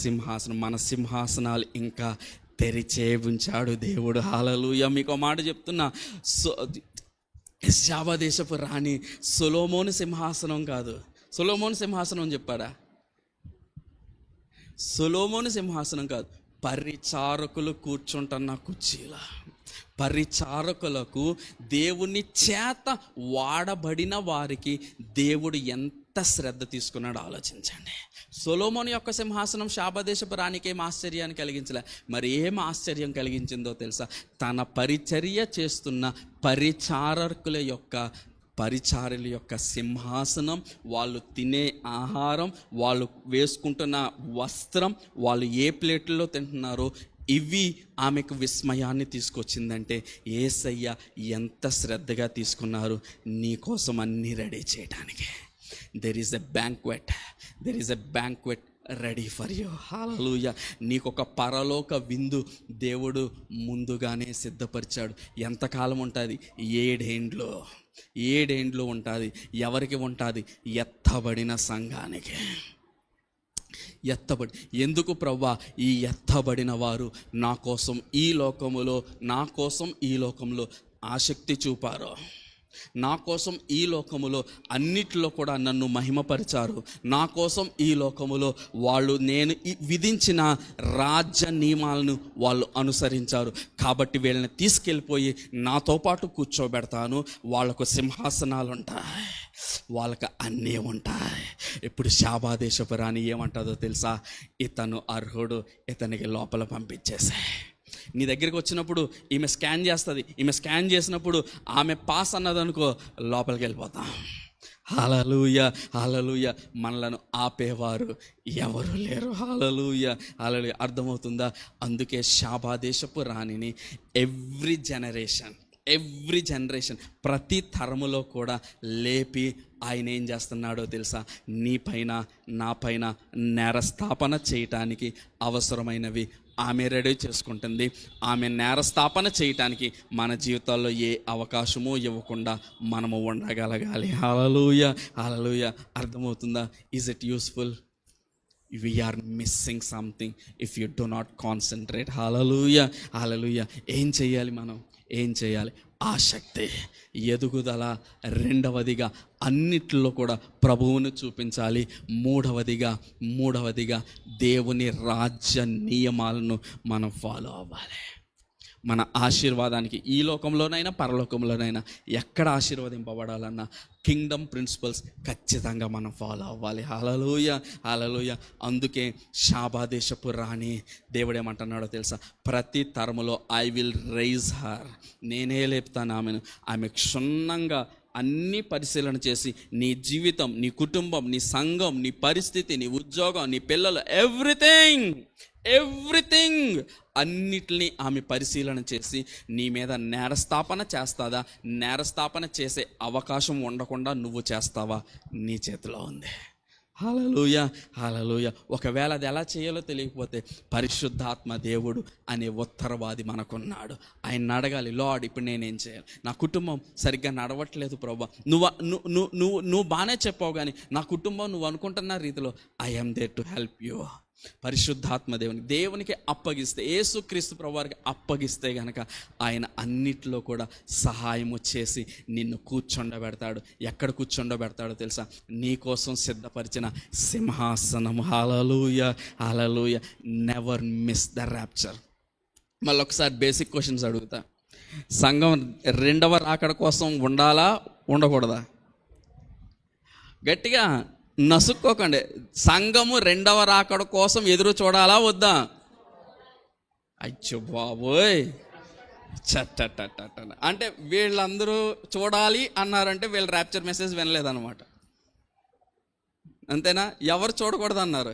సింహాసనం. మన సింహాసనాలు ఇంకా తెరిచే ఉంచాడు దేవుడు. హల్లెలూయా. మీకు మాట చెప్తున్నా, షాబా దేశపు రాణి సొలొమోను సింహాసనం కాదు. సొలొమోను సింహాసనం చెప్పాడా? సొలొమోను సింహాసనం కాదు, పరిచారకులు కూర్చుంటున్న కుర్చీల. పరిచారకులకు దేవుని చేత వాడబడిన వారికి దేవుడు ఎంత శ్రద్ధ తీసుకున్నాడో ఆలోచించండి. సొలొమోను యొక్క సింహాసనం షాబాదేశపు రాణికి ఏం ఆశ్చర్యాన్ని కలిగించలే. మరి ఏం ఆశ్చర్యం కలిగించిందో తెలుసా? తన పరిచర్య చేస్తున్న పరిచారుల యొక్క సింహాసనం, వాళ్ళు తినే ఆహారం, వాళ్ళు వేసుకుంటున్న వస్త్రం, వాళ్ళు ఏ ప్లేట్లలో తింటున్నారో, ఇవి ఆమెకు విస్మయాన్ని తీసుకొచ్చిందంటే యేసయ్య ఎంత శ్రద్ధగా తీసుకున్నారు నీ కోసం అన్నీ రెడీ చేయడానికి. There is a banquet ready for you. Hallelujah. నీకొక పరలోక విందు దేవుడు ముందుగానే సిద్ధపరిచాడు. ఎంతకాలం ఉంటుంది? 7 ఏండ్లు ఉంటుంది. ఎవరికి ఉంటుంది? ఎత్తబడిన సంఘానికి. ఎందుకు ప్రభువా? ఈ ఎత్తబడిన వారు నా కోసం ఈ లోకములో ఆసక్తి చూపారు, నా కోసం ఈ లోకములో అన్నిట్లో కూడా నన్ను మహిమపరిచారు, నా కోసం ఈ లోకములో వాళ్ళు నేను విధించిన రాజ్య నియమాలను వాళ్ళు అనుసరించారు. కాబట్టి వీళ్ళని తీసుకెళ్ళిపోయి నాతో పాటు కూర్చోబెడతాను. వాళ్ళకు సింహాసనాలు ఉంటాయి, వాళ్ళకి అన్నీ ఉంటాయి. ఇప్పుడు షాబాదేశపు రాణి ఏమంటుందో తెలుసా? ఇతను అర్హుడు, ఇతనికి లోపల పంపించేసాయి. నీ దగ్గరికి వచ్చినప్పుడు ఈమె స్కాన్ చేస్తుంది. ఈమె స్కాన్ చేసినప్పుడు ఆమె పాస్ అన్నదనుకో, లోపలికి వెళ్ళిపోతాం. హల్లెలూయా, హల్లెలూయా. మనలను ఆపేవారు ఎవరు లేరు. హల్లెలూయా, హల్లెలూయా. అర్థమవుతుందా? అందుకే షాబాదేశపు రాణిని ఎవ్రీ జనరేషన్ ప్రతి తరములో కూడా లేపి ఆయన ఏం చేస్తున్నాడో తెలుసా? నీ పైన నా పైన నేరస్థాపన చేయటానికి అవసరమైనవి ఆమె రెడీ చేసుకుంటుంది. ఆమె నేరస్థాపన చేయటానికి మన జీవితాల్లో ఏ అవకాశమూ ఇవ్వకుండా మనము ఉండగలగాలి. హల్లెలూయా, హల్లెలూయా. అర్థమవుతుందా? Is it useful? we are missing something if you do not concentrate. hallelujah, hallelujah. ఏం చేయాలి? ఆసక్తి, ఎదుగుదల. రెండవదిగా అన్నిట్లో కూడా ప్రభువును చూపించాలి. మూడవదిగా దేవుని రాజ్య నియమాలను మనం ఫాలో అవ్వాలి. మన ఆశీర్వాదానికి ఈ లోకంలోనైనా పరలోకంలోనైనా ఎక్కడ ఆశీర్వదింపబడాలన్నా కింగ్డమ్ ప్రిన్సిపల్స్ ఖచ్చితంగా మనం ఫాలో అవ్వాలి. హల్లెలూయా, హల్లెలూయా. అందుకే షాబాదేశపు రాణి దేవుడు ఏమంటున్నాడో తెలుసా? ప్రతి తరములో ఐ విల్ రైజ్ హర్, నేనే లేపుతాను ఆమెను. ఆమె క్షుణ్ణంగా అన్నీ పరిశీలన చేసి నీ జీవితం, నీ కుటుంబం, నీ సంఘం, నీ పరిస్థితి, నీ ఉద్యోగం, నీ పిల్లలు, ఎవ్రీథింగ్ అన్నిటినీ ఆమె పరిశీలన చేసి నీ మీద నేరస్థాపన చేస్తాదా, నేరస్థాపన చేసే అవకాశం ఉండకుండా నువ్వు చేస్తావా, నీ చేతిలో ఉంది. హల్లెలూయా, హల్లెలూయా. ఒకవేళ అది ఎలా చేయాలో తెలియకపోతే పరిశుద్ధాత్మ దేవుడు అనే ఉత్తరవాది మనకున్నాడు. ఆయన అడగాలి, లార్డ్ ఇప్పుడు నేనేం చేయాలి? నా కుటుంబం సరిగ్గా నడవట్లేదు ప్రభా, నువ్వు బాగానే చెప్పావు కానీ నా కుటుంబం నువ్వు అనుకుంటున్న రీతిలో I am there to help you. పరిశుద్ధాత్మ దేవునికి అప్పగిస్తే, యేసుక్రీస్తు ప్రభువారికి అప్పగిస్తే గనక ఆయన అన్నిట్లో కూడా సహాయము చేసి నిన్ను కూర్చోండబెడతాడు. ఎక్కడ కూర్చోండబెడతాడో తెలుసా? నీ కోసం సిద్ధపరిచిన సింహాసనం. హల్లెలూయా, హల్లెలూయా. Never miss the rapture. మళ్ళీ ఒకసారి బేసిక్ క్వశ్చన్స్ అడుగుతా. సంఘం రెండవ రాకడ కోసం ఉండాలా, ఉండకూడదా? గట్టిగా నసుక్కోకండి. సంఘము రెండవ రాకడ కోసం ఎదురు చూడాలా వద్దా? అచ్చో బాబోయ్, అంటే వీళ్ళందరూ చూడాలి అన్నారంటే వీళ్ళు ర్యాప్చర్ మెసేజ్ వినలేదన్నమాట. అంతేనా? ఎవరు చూడకూడదు అన్నారు?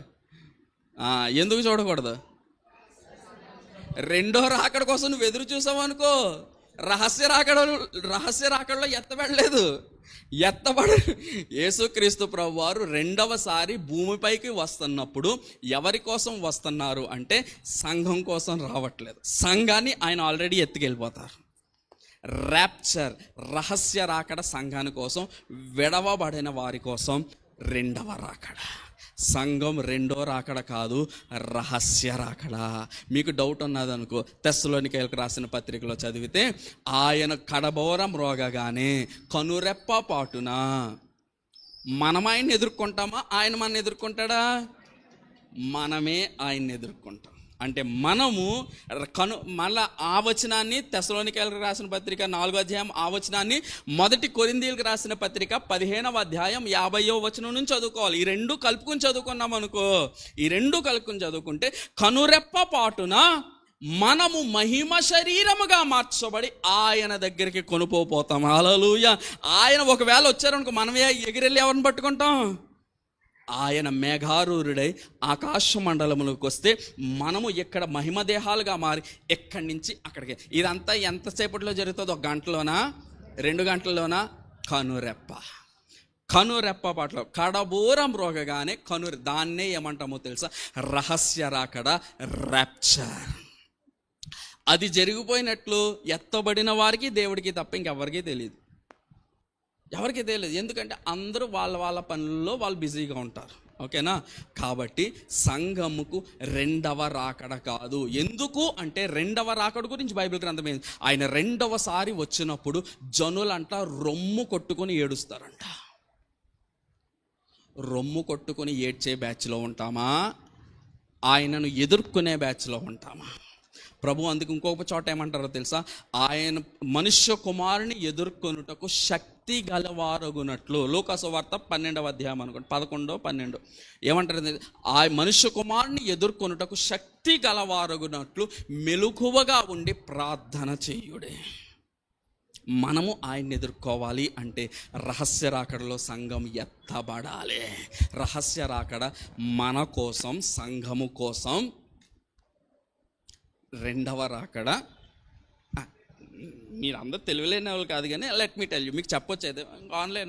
ఎందుకు చూడకూడదు? రెండో రాకడ కోసం నువ్వు ఎదురు చూసావు అనుకో, రహస్య రాకడలో ఎత్తబడ యేసుక్రీస్తు ప్రభువారు రెండవసారి భూమిపైకి వస్తున్నప్పుడు ఎవరి కోసం వస్తున్నారు అంటే సంఘం కోసం రావట్లేదు. సంఘాన్ని ఆయన ఆల్రెడీ ఎత్తుకెళ్ళిపోతారు. ర్యాప్చర్, రహస్య రాకడ సంఘాని కోసం, విడవబడిన వారి కోసం రెండవ రాకడ. సంఘం రెండో రాకడ కాదు, రహస్య రాకడ. మీకు డౌట్ ఉన్నదనుకో, తెస్సలోనికైలకు రాసిన పత్రికలో చదివితే, ఆయన కడబోరం రోగగానే కనురెప్ప పాటున మనం ఆయన్ని ఎదుర్కొంటామా, ఆయన మన ఎదుర్కొంటాడా? మనమే ఆయన్ని ఎదుర్కొంటాం. అంటే మనము మళ్ళా ఆ వచనాన్ని తెస్సలోనికైలకు రాసిన పత్రిక 4వ అధ్యాయం ఆ వచనాన్ని 1 కొరింథీయులకు రాసిన పత్రిక 15వ అధ్యాయం 50వ వచనం నుంచి చదువుకోవాలి. ఈ రెండు కలుపుకొని చదువుకున్నాం అనుకో, ఈ రెండు కలుపుకొని చదువుకుంటే కనురెప్ప పాటున మనము మహిమ శరీరముగా మార్చబడి ఆయన దగ్గరికి కొనుపోతాం. హల్లెలూయా. ఆయన ఒకవేళ వచ్చారనుకో, మనమే ఎగిరెళ్ళి ఎవరిని పట్టుకుంటాం? ఆయన మేఘారూరుడై ఆకాశ మండలములకు వస్తే మనము ఇక్కడ మహిమ దేహాలుగా మారి ఎక్కడి నుంచి అక్కడికి. ఇదంతా ఎంతసేపట్లో జరుగుతుంది? 1 గంటలోనా, 2 గంటల్లోనా? కనురెప్ప పాటలో కడబూరం రోగగానే దాన్నే ఏమంటామో తెలుసా? రహస్య రాకడ, ర్యాప్చర్. అది జరిగిపోయినట్లు ఎత్తబడిన వారికి, దేవుడికి తప్ప ఇంకెవరికి తెలియదు. ఎవరికి తెలియదు. ఎందుకంటే అందరూ వాళ్ళ వాళ్ళ పనుల్లో వాళ్ళు బిజీగా ఉంటారు. ఓకేనా? కాబట్టి సంఘముకు రెండవ రాకడ కాదు. ఎందుకు అంటే, రెండవ రాకడ గురించి బైబిల్ గ్రంథం ఏంది? ఆయన రెండవసారి వచ్చినప్పుడు జనులంట రొమ్ము కొట్టుకొని ఏడుస్తారంట. రొమ్ము కొట్టుకొని ఏడ్చే బ్యాచ్లో ఉంటామా, ఆయనను ఎదుర్కొనే బ్యాచ్లో ఉంటామా? ప్రభు అందుకు ఇంకొక చోట ఏమంటారో తెలుసా? ఆయన మనుష్య కుమారుని ఎదుర్కొనుటకు శక్తి గలవారగునట్లు. లూకాసు వార్త 12వ అధ్యాయం అనుకోండి, 11, 12 ఏమంటారు? ఆ మనుష్య కుమారుని ఎదుర్కొనుటకు శక్తి గలవారగునట్లు మెలకువగా ఉండి ప్రార్థన చేయుడే. మనము ఆయన్ని ఎదుర్కోవాలి అంటే రహస్య రాకడలో సంఘం ఎత్తబడాలి. రహస్య రాకడ మన కోసం, సంఘము కోసం. రెండవ రాకడ మీరు అందరూ తెలివిలేని వాళ్ళు కాదు, కానీ లెట్ మీ టెల్ యూ, మీకు చెప్పొచ్చు. అయితే ఆన్లైన్